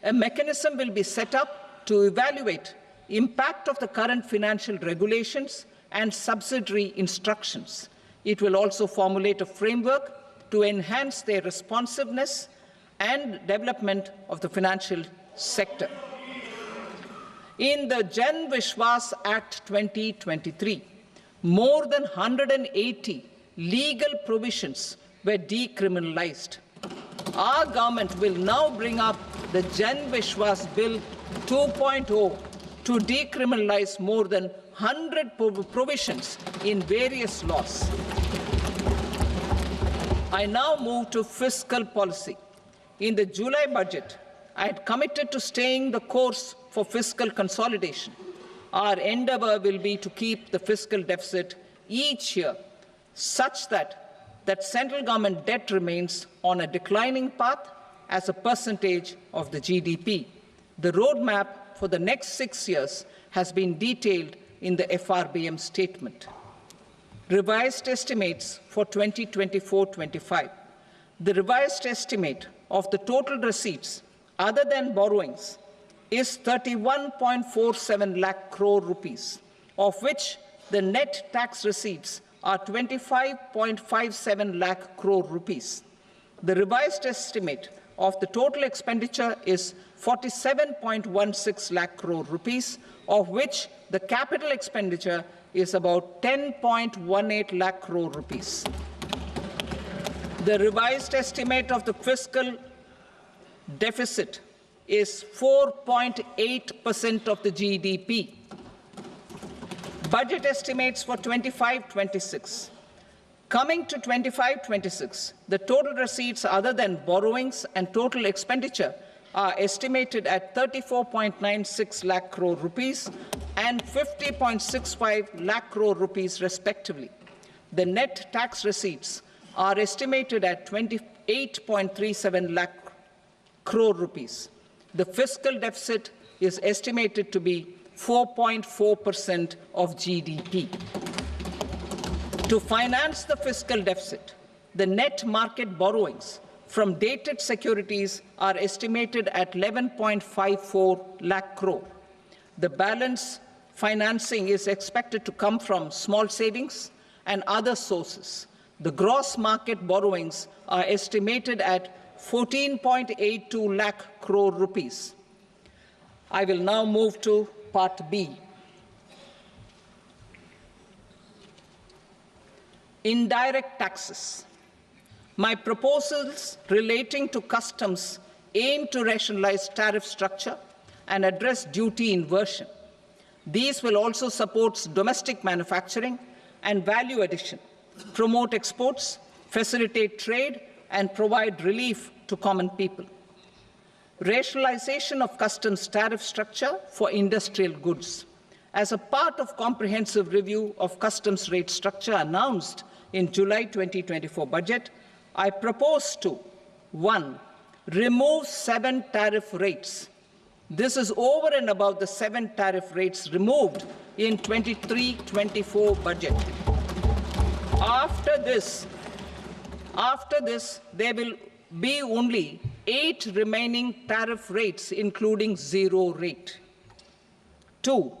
B: a mechanism will be set up to evaluate impact of the current financial regulations and subsidiary instructions. It will also formulate a framework to enhance their responsiveness and development of the financial sector. In the Jan Vishwas Act 2023, more than 180 legal provisions were decriminalized. Our government will now bring up the Jan Vishwas Bill 2.0 to decriminalize more than 100 provisions in various laws. I now move to fiscal policy. In the July budget, I had committed to staying the course for fiscal consolidation. Our endeavor will be to keep the fiscal deficit each year such that central government debt remains on a declining path as a percentage of the GDP. The roadmap for the next 6 years has been detailed in the FRBM statement. Revised estimates for 2024-25. The revised estimate of the total receipts other than borrowings is 31.47 lakh crore rupees, of which the net tax receipts are 25.57 lakh crore rupees. The revised estimate of the total expenditure is 47.16 lakh crore rupees, of which the capital expenditure is about 10.18 lakh crore rupees. The revised estimate of the fiscal deficit is 4.8% of the GDP. Budget estimates for 25-26. Coming to 25-26, the total receipts other than borrowings and total expenditure are estimated at 34.96 lakh crore rupees and 50.65 lakh crore rupees respectively. The net tax receipts are estimated at 8.37 lakh crore rupees. The fiscal deficit is estimated to be 4.4% of GDP. To finance the fiscal deficit, the net market borrowings from dated securities are estimated at 11.54 lakh crore. The balance financing is expected to come from small savings and other sources. The gross market borrowings are estimated at 14.82 lakh crore rupees. I will now move to Part B. Indirect taxes. My proposals relating to customs aim to rationalize tariff structure and address duty inversion. These will also support domestic manufacturing and value addition, promote exports, facilitate trade, and provide relief to common people. Rationalization of customs tariff structure for industrial goods. As a part of comprehensive review of customs rate structure announced in July 2024 budget, I propose to 1. Remove 7 tariff rates. This is over and above the 7 tariff rates removed in 23-24 budget. After this, there will be only 8 remaining tariff rates, including 0 rate. 2.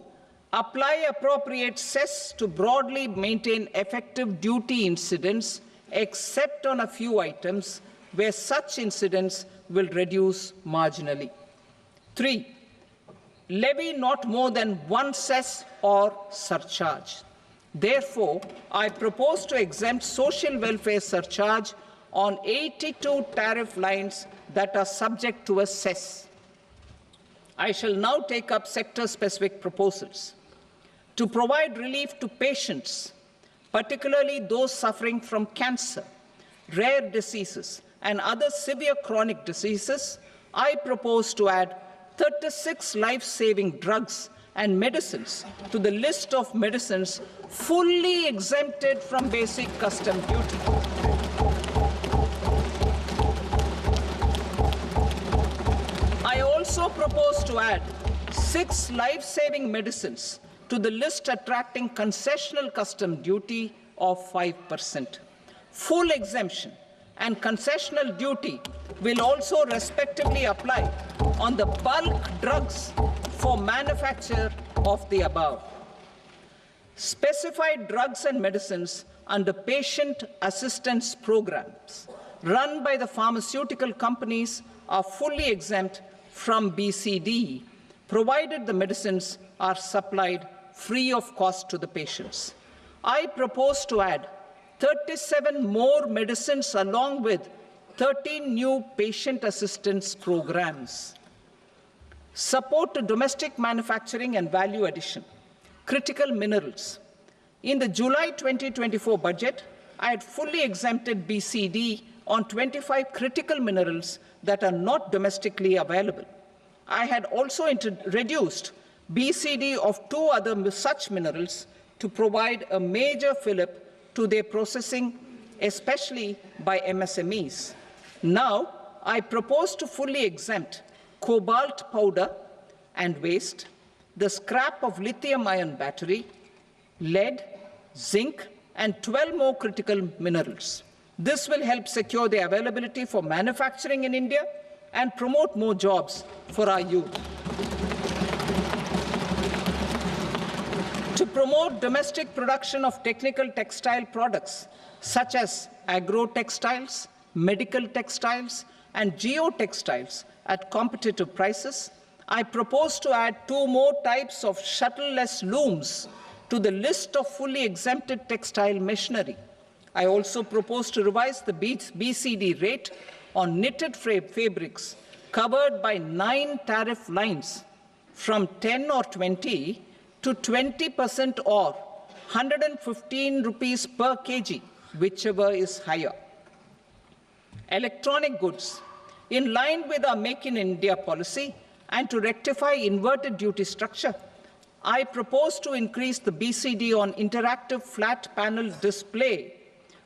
B: Apply appropriate cess to broadly maintain effective duty incidence, except on a few items where such incidence will reduce marginally. 3. Levy not more than 1 cess or surcharge. Therefore, I propose to exempt social welfare surcharge on 82 tariff lines that are subject to a cess. I shall now take up sector-specific proposals. To provide relief to patients, particularly those suffering from cancer, rare diseases, and other severe chronic diseases, I propose to add 36 life-saving drugs and medicines to the list of medicines fully exempted from basic custom duty. I also propose to add 6 life-saving medicines to the list attracting concessional custom duty of 5%. Full exemption and concessional duty will also respectively apply on the bulk drugs for manufacture of the above. Specified drugs and medicines under patient assistance programs run by the pharmaceutical companies are fully exempt from BCD, provided the medicines are supplied free of cost to the patients. I propose to add 37 more medicines along with 13 new patient assistance programs. Support to domestic manufacturing and value addition. Critical minerals. In the July 2024 budget, I had fully exempted BCD on 25 critical minerals that are not domestically available. I had also reduced BCD of 2 other such minerals to provide a major fillip to their processing, especially by MSMEs. Now, I propose to fully exempt cobalt powder and waste, the scrap of lithium-ion battery, lead, zinc, and 12 more critical minerals. This will help secure their availability for manufacturing in India and promote more jobs for our youth. To promote domestic production of technical textile products such as agro-textiles, medical textiles, and geotextiles at competitive prices, I propose to add 2 more types of shuttle-less looms to the list of fully exempted textile machinery. I also propose to revise the BCD rate on knitted fabrics covered by 9 tariff lines from 10 or 20 to 20% or 115 rupees per kg, whichever is higher. Electronic goods. In line with our Make in India policy and to rectify inverted duty structure, I propose to increase the BCD on interactive flat panel display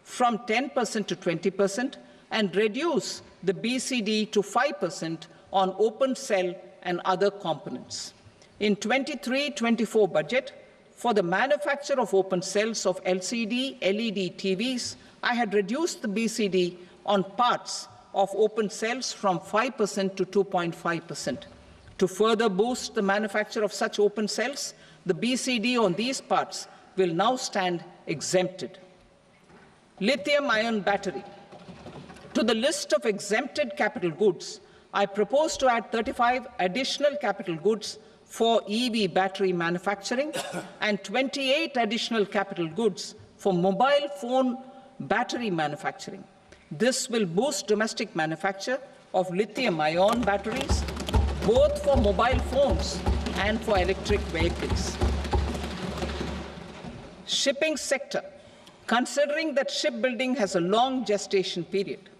B: from 10% to 20%, and reduce the BCD to 5% on open cell and other components. In 23-24 budget, for the manufacture of open cells of LCD, LED TVs, I had reduced the BCD on parts of open cells from 5% to 2.5%. To further boost the manufacture of such open cells, the BCD on these parts will now stand exempted. Lithium-ion battery. To the list of exempted capital goods, I propose to add 35 additional capital goods for EV battery manufacturing and 28 additional capital goods for mobile phone battery manufacturing. This will boost domestic manufacture of lithium-ion batteries, both for mobile phones and for electric vehicles. Shipping sector. Considering that shipbuilding has a long gestation period,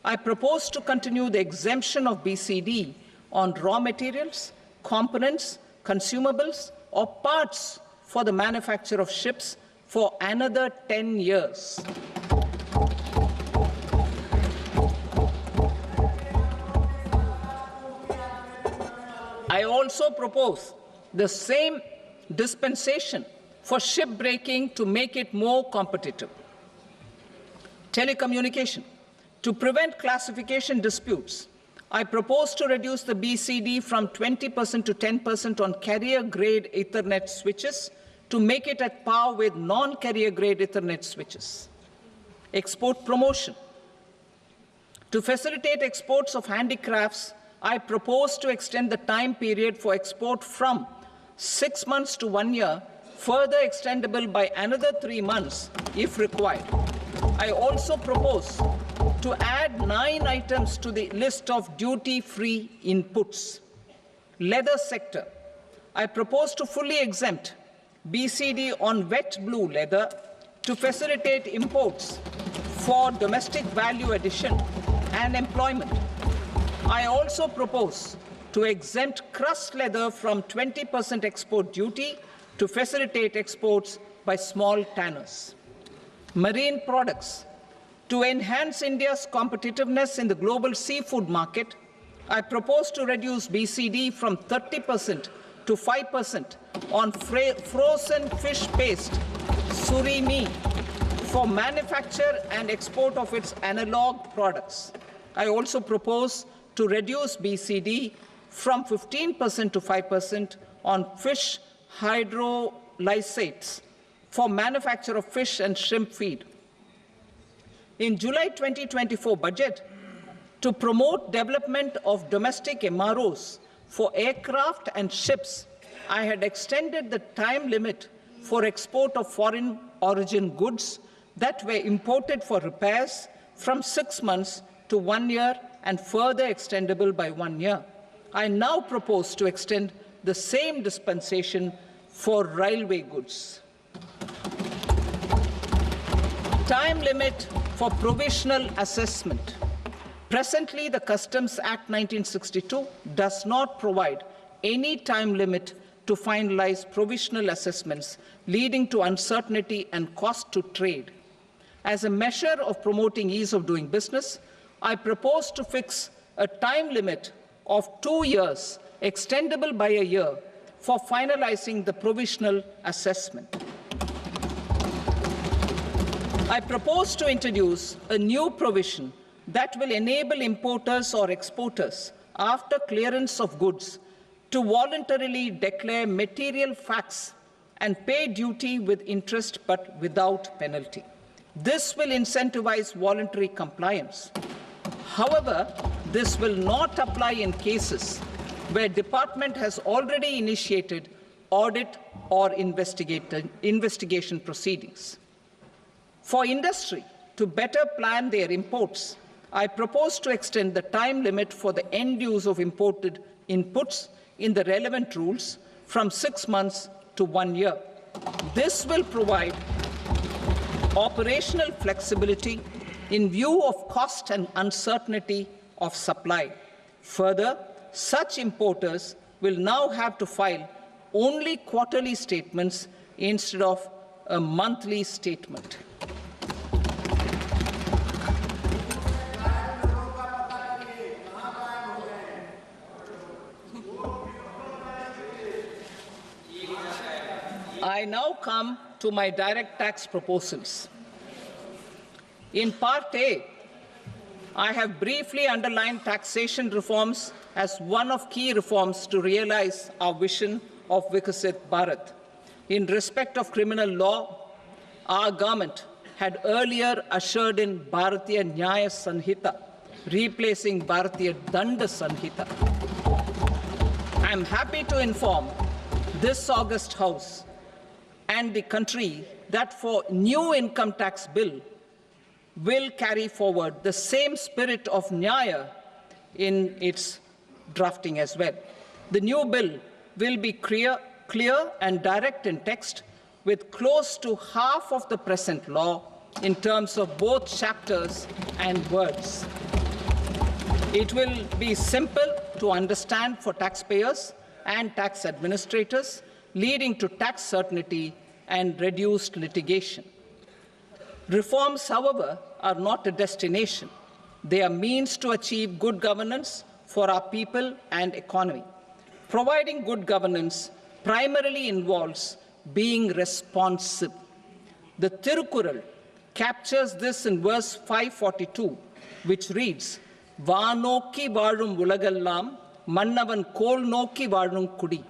B: I propose to continue the exemption of BCD on raw materials, components, consumables, or parts for the manufacture of ships for another 10 years. I also propose the same dispensation for shipbreaking to make it more competitive. Telecommunication. To prevent classification disputes, I propose to reduce the BCD from 20% to 10% on carrier-grade Ethernet switches to make it at par with non-carrier-grade Ethernet switches. Export promotion. To facilitate exports of handicrafts, I propose to extend the time period for export from 6 months to 1 year, further extendable by another 3 months if required. I also propose to add 9 items to the list of duty-free inputs. Leather sector. I propose to fully exempt BCD on wet blue leather to facilitate imports for domestic value addition and employment. I also propose to exempt crust leather from 20% export duty to facilitate exports by small tanners. Marine products. To enhance India's competitiveness in the global seafood market, I propose to reduce BCD from 30% to 5% on frozen fish paste, surimi, for manufacture and export of its analog products. I also propose to reduce BCD from 15% to 5% on fish hydrolysates for manufacture of fish and shrimp feed. In July 2024 budget, to promote development of domestic MROs for aircraft and ships, I had extended the time limit for export of foreign origin goods that were imported for repairs from 6 months to 1 year and further extendable by 1 year. I now propose to extend the same dispensation for railway goods. Time limit for provisional assessment. Presently, the Customs Act 1962 does not provide any time limit to finalize provisional assessments, leading to uncertainty and cost to trade. As a measure of promoting ease of doing business, I propose to fix a time limit of 2 years, extendable by a year, for finalizing the provisional assessment. I propose to introduce a new provision that will enable importers or exporters, after clearance of goods, to voluntarily declare material facts and pay duty with interest but without penalty. This will incentivize voluntary compliance. However, this will not apply in cases where department has already initiated audit or investigation proceedings. For industry to better plan their imports, I propose to extend the time limit for the end use of imported inputs in the relevant rules from 6 months to 1 year. This will provide operational flexibility in view of cost and uncertainty of supply. Further, such importers will now have to file only quarterly statements instead of a monthly statement. I now come to my direct tax proposals. In Part A, I have briefly underlined taxation reforms as one of key reforms to realize our vision of Vikasit Bharat. In respect of criminal law, our government had earlier ushered in Bharatiya Nyaya Sanhita, replacing Bharatiya Danda Sanhita. I am happy to inform this august House and the country that for new income tax bill will carry forward the same spirit of Nyaya in its drafting as well. The new bill will be clear and direct in text, with close to half of the present law in terms of both chapters and words. It will be simple to understand for taxpayers and tax administrators, leading to tax certainty and reduced litigation. Reforms, however, are not a destination. They are means to achieve good governance for our people and economy. Providing good governance primarily involves being responsive. The Tirukural captures this in verse 542, which reads, "Vaanokki vaazhum ulagallam, mannavan kol nokki vaazhum kudi,"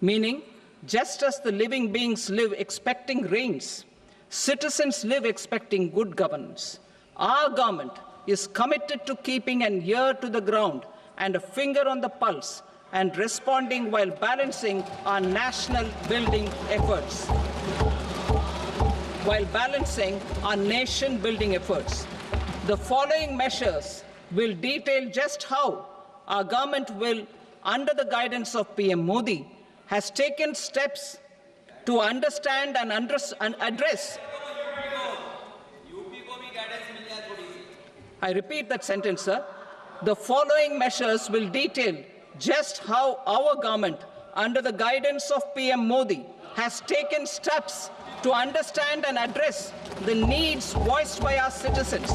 B: meaning, just as the living beings live expecting rains, citizens live expecting good governance. Our government is committed to keeping an ear to the ground and a finger on the pulse and responding while balancing our national building efforts. The following measures will detail just how our government will, under the guidance of PM Modi, has taken steps to understand and address. I repeat that sentence, sir. The following measures will detail just how our government, under the guidance of PM Modi, has taken steps to understand and address the needs voiced by our citizens.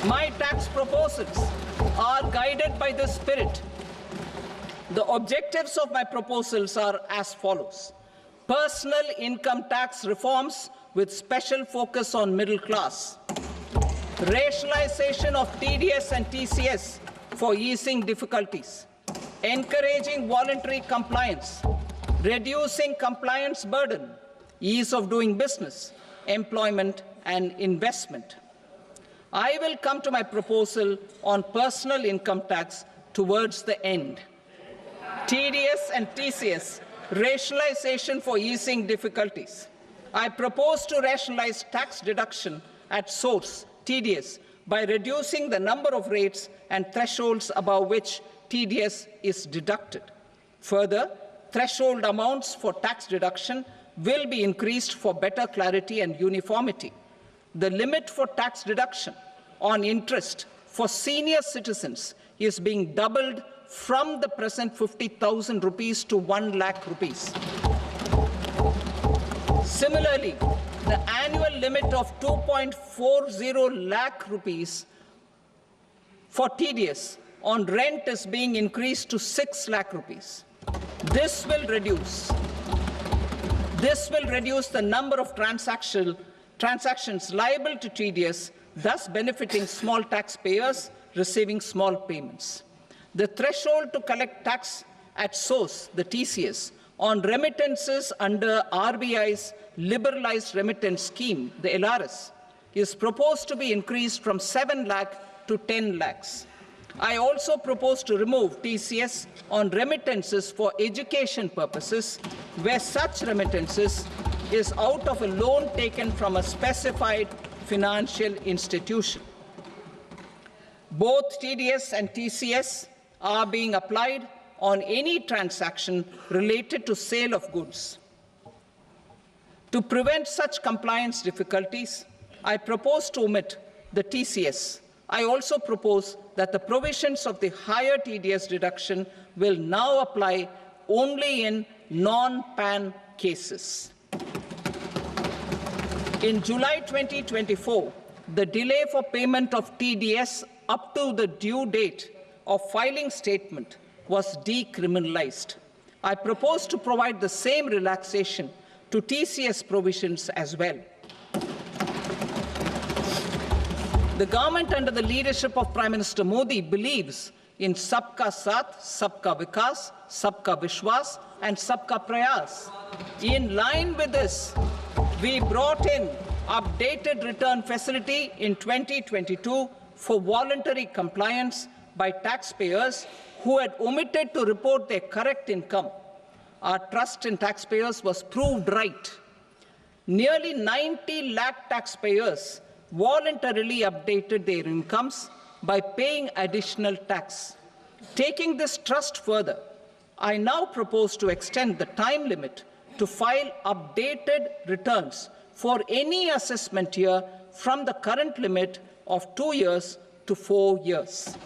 B: My tax proposals are guided by this spirit. The objectives of my proposals are as follows: personal income tax reforms with special focus on middle class, rationalization of TDS and TCS for easing difficulties, encouraging voluntary compliance, reducing compliance burden, ease of doing business, employment and investment. I will come to my proposal on personal income tax towards the end. TDS and TCS, rationalization for easing difficulties. I propose to rationalize tax deduction at source, TDS, by reducing the number of rates and thresholds above which TDS is deducted. Further, threshold amounts for tax deduction will be increased for better clarity and uniformity. The limit for tax deduction on interest for senior citizens is being doubled from the present 50,000 rupees to 1 lakh rupees. Similarly, the annual limit of 2.40 lakh rupees for TDS on rent is being increased to 6 lakh rupees. This will reduce the number of transactions liable to TDS, thus benefiting small taxpayers receiving small payments. The threshold to collect tax at source, the TCS, on remittances under RBI's liberalized remittance scheme, the LRS, is proposed to be increased from 7 lakh to 10 lakhs. I also propose to remove TCS on remittances for education purposes, where such remittances is out of a loan taken from a specified financial institution. Both TDS and TCS are being applied on any transaction related to sale of goods. To prevent such compliance difficulties, I propose to omit the TCS. I also propose that the provisions of the higher TDS deduction will now apply only in non-PAN cases. In July 2024, the delay for payment of TDS up to the due date of filing statement was decriminalized. I propose to provide the same relaxation to TCS provisions as well. The government under the leadership of Prime Minister Modi believes in Sabka Saath, Sabka Vikas, Sabka Vishwas and Sabka Prayas. In line with this, we brought in updated return facility in 2022 for voluntary compliance by taxpayers who had omitted to report their correct income. Our trust in taxpayers was proved right. Nearly 90 lakh taxpayers voluntarily updated their incomes by paying additional tax. Taking this trust further, I now propose to extend the time limit to file updated returns for any assessment year from the current limit of 2 years to 4 years.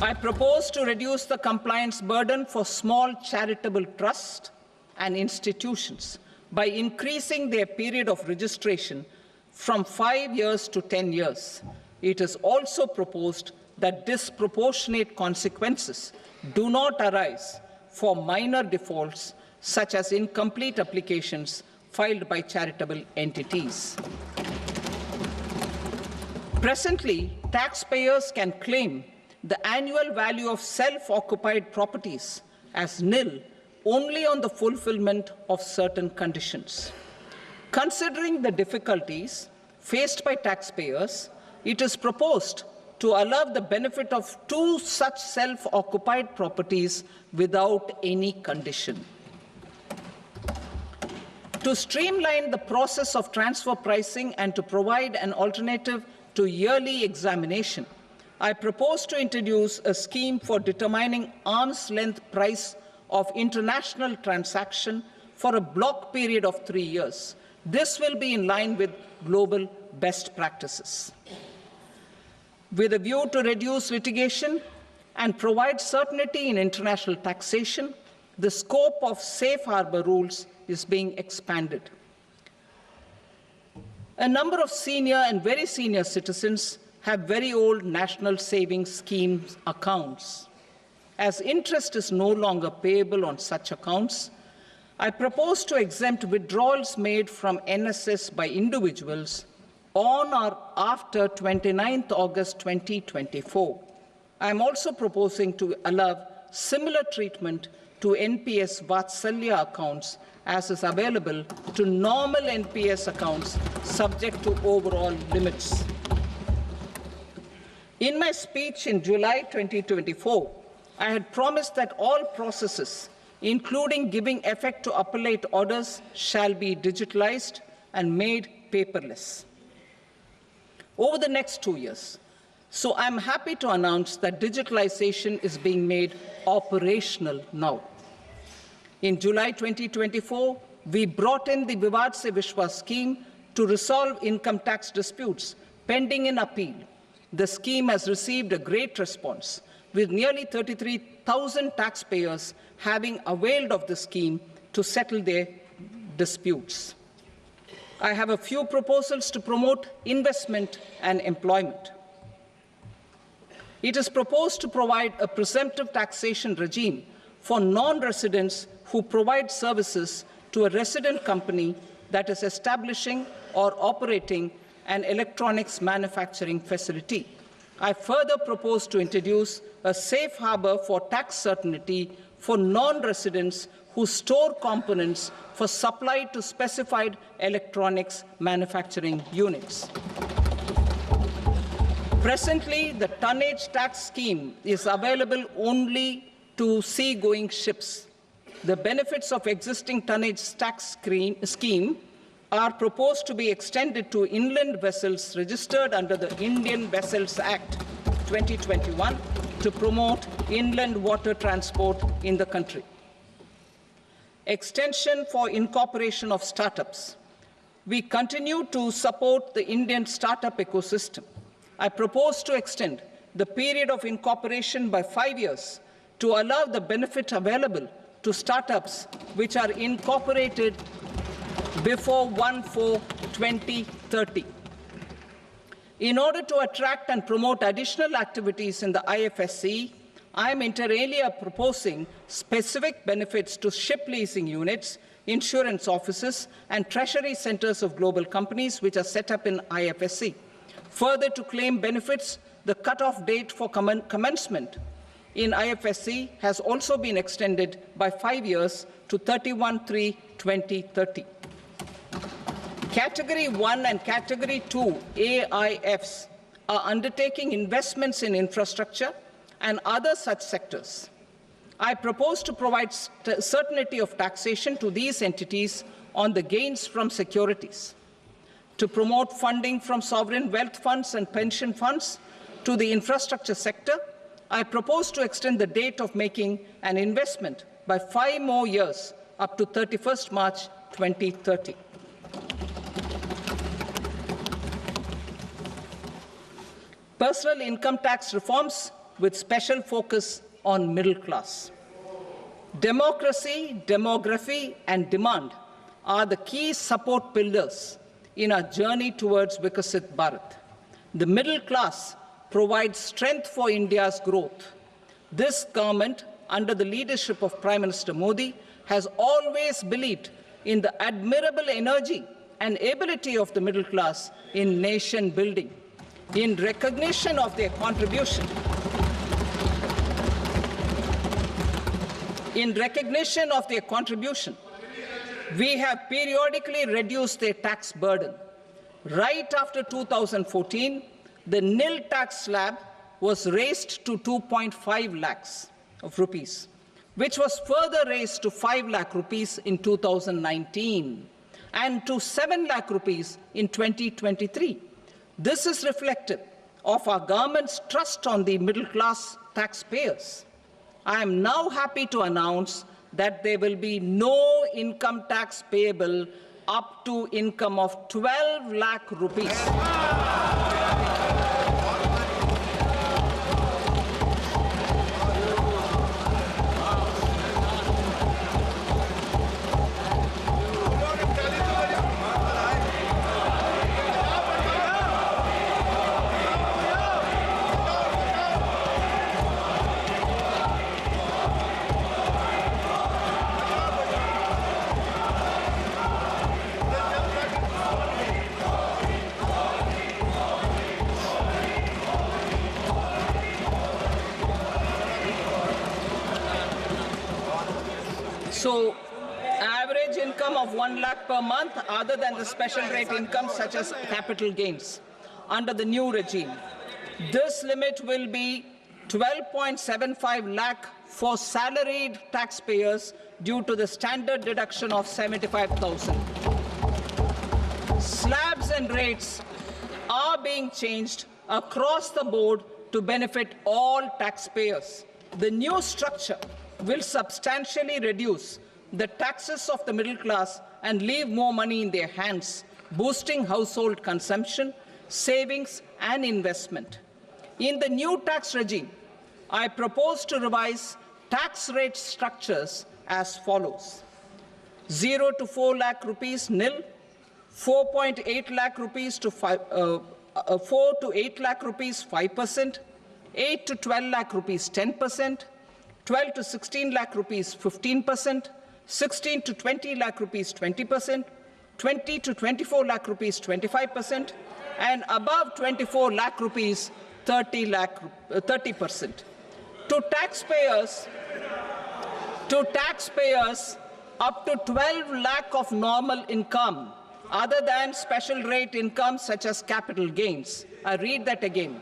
B: I propose to reduce the compliance burden for small charitable trusts and institutions by increasing their period of registration from 5 years to 10 years. It is also proposed that disproportionate consequences do not arise for minor defaults such as incomplete applications filed by charitable entities. Presently, taxpayers can claim the annual value of self-occupied properties as nil only on the fulfillment of certain conditions. Considering the difficulties faced by taxpayers, it is proposed to allow the benefit of 2 such self-occupied properties without any condition. To streamline the process of transfer pricing and to provide an alternative to yearly examination, I propose to introduce a scheme for determining arm's length price of international transaction for a block period of 3 years. This will be in line with global best practices. With a view to reduce litigation and provide certainty in international taxation, the scope of safe harbor rules is being expanded. A number of senior and very senior citizens have very old national savings scheme accounts. As interest is no longer payable on such accounts, I propose to exempt withdrawals made from NSS by individuals on or after 29th August 2024. I am also proposing to allow similar treatment to NPS Vatsalya accounts as is available to normal NPS accounts subject to overall limits. In my speech in July 2024, I had promised that all processes, including giving effect to appellate orders, shall be digitalized and made paperless over the next 2 years. So I'm happy to announce that digitalization is being made operational now. In July 2024, we brought in the Vivad Se Vishwas scheme to resolve income tax disputes pending in appeal. The scheme has received a great response, with nearly 33,000 taxpayers having availed of the scheme to settle their disputes. I have a few proposals to promote investment and employment. It is proposed to provide a presumptive taxation regime for non-residents who provide services to a resident company that is establishing or operating an electronics manufacturing facility. I further propose to introduce a safe harbor for tax certainty for non-residents who store components for supply to specified electronics manufacturing units. Presently, the tonnage tax scheme is available only to sea-going ships. The benefits of existing tonnage tax scheme are proposed to be extended to inland vessels registered under the Indian Vessels Act 2021 to promote inland water transport in the country. Extension for incorporation of startups. We continue to support the Indian startup ecosystem. I propose to extend the period of incorporation by 5 years to allow the benefit available to startups which are incorporated before 1/4/2030. In order to attract and promote additional activities in the IFSC, I am inter alia proposing specific benefits to ship leasing units, insurance offices, and treasury centers of global companies which are set up in IFSC. Further, to claim benefits, the cut-off date for commencement in IFSC has also been extended by 5 years to 31/3/2030. Category 1 and Category 2 AIFs are undertaking investments in infrastructure and other such sectors. I propose to provide certainty of taxation to these entities on the gains from securities, to promote funding from sovereign wealth funds and pension funds to the infrastructure sector. I propose to extend the date of making an investment by 5 more years up to 31st March 2030. Personal income tax reforms with special focus on middle class. Democracy, demography, and demand are the key support pillars in our journey towards Vikasit Bharat. The middle class provides strength for India's growth. This government, under the leadership of Prime Minister Modi, has always believed in the admirable energy and ability of the middle class in nation building. In recognition of their contribution, we have periodically reduced their tax burden. Right after 2014, the nil tax slab was raised to 2.5 lakhs of rupees, which was further raised to 5 lakh rupees in 2019 and to 7 lakh rupees in 2023. This is reflective of our government's trust on the middle-class taxpayers. I am now happy to announce that there will be no income tax payable up to income of 12 lakh rupees. So, average income of 1 lakh per month, other than the special rate income such as capital gains, under the new regime. This limit will be 12.75 lakh for salaried taxpayers due to the standard deduction of 75,000. Slabs and rates are being changed across the board to benefit all taxpayers. The new structure will substantially reduce the taxes of the middle class and leave more money in their hands, boosting household consumption, savings, and investment. In the new tax regime, I propose to revise tax rate structures as follows: 0 to 4 lakh rupees nil, 4.8 lakh rupees to 4 to 8 lakh rupees 5%, 8 to 12 lakh rupees 10%, 12 to 16 lakh rupees 15%, 16 to 20 lakh rupees 20%, 20 to 24 lakh rupees 25%, and above 24 lakh rupees 30%. To taxpayers up to 12 lakh of normal income, other than special rate income such as capital gains. I read that again.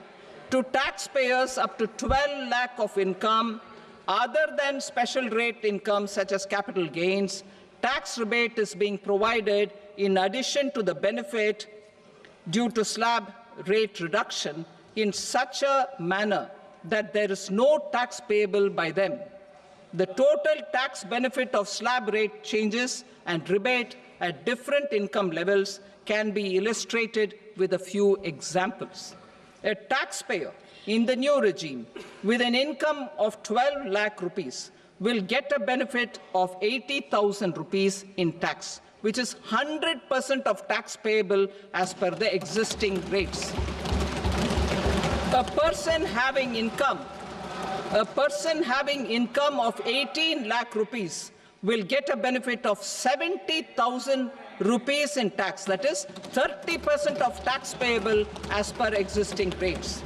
B: To taxpayers up to 12 lakh of income, other than special rate income such as capital gains, tax rebate is being provided in addition to the benefit due to slab rate reduction in such a manner that there is no tax payable by them. The total tax benefit of slab rate changes and rebate at different income levels can be illustrated with a few examples. A taxpayer in the new regime with an income of 12 lakh rupees will get a benefit of 80,000 rupees in tax, which is 100% of tax payable as per the existing rates. A person having income A person having income of 18 lakh rupees will get a benefit of 70,000 rupees in tax. That is 30% of tax payable as per existing rates.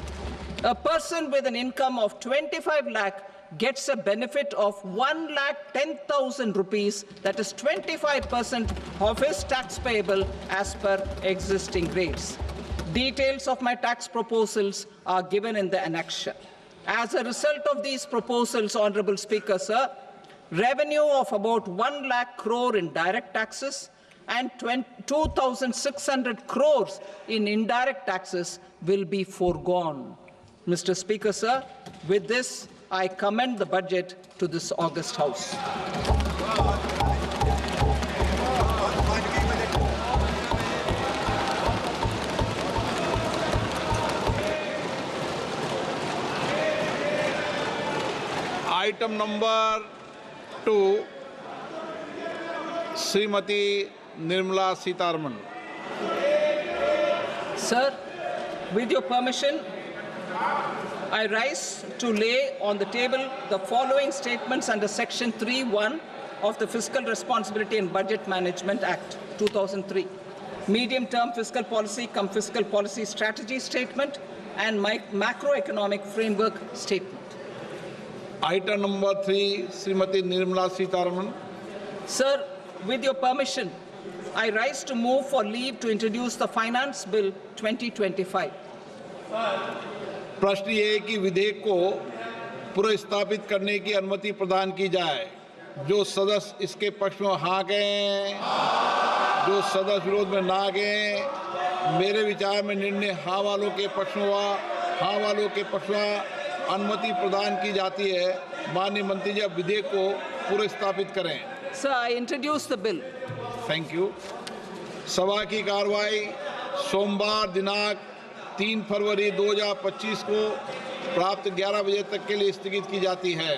B: A person with an income of 25 lakh gets a benefit of 1,10,000 rupees, that is 25% of his tax payable as per existing rates. Details of my tax proposals are given in the annexure. As a result of these proposals, Honourable Speaker, sir, revenue of about 1 lakh crore in direct taxes and 2,600 crores in indirect taxes will be foregone. Mr. Speaker, sir, with this, I commend the budget to this august House.
A: Item number 2, Srimati Nirmala Sitharaman.
B: Sir, with your permission, I rise to lay on the table the following statements under Section 3(1) of the Fiscal Responsibility and Budget Management Act 2003. Medium-term fiscal policy cum fiscal policy strategy statement and macroeconomic framework statement.
A: Item number 3, Srimati Nirmala Sitharaman.
B: Sir, with your permission, I rise to move for leave to introduce the Finance Bill 2025.
A: प्रश्न ये है कि विधेयक को पुनर्स्थापित करने की अनुमति प्रदान की जाए। जो सदस्य इसके पक्ष में हाँ गए, जो सदस्य विरोध में ना गए, मेरे विचार में निर्णय हाँ वालों के पक्ष में हुआ, हाँ वालों के पक्ष में अनुमति प्रदान की जाती है। माननीय मंत्री जी, अब विधेयक को पुनर्स्थापित करें।
B: Sir, I introduce the bill.
A: Thank you. सभा की कार्रवाई सोमवार दिनांक 3 फरवरी 2025 को प्राप्त 11 बजे तक के लिए स्थगित की जाती है।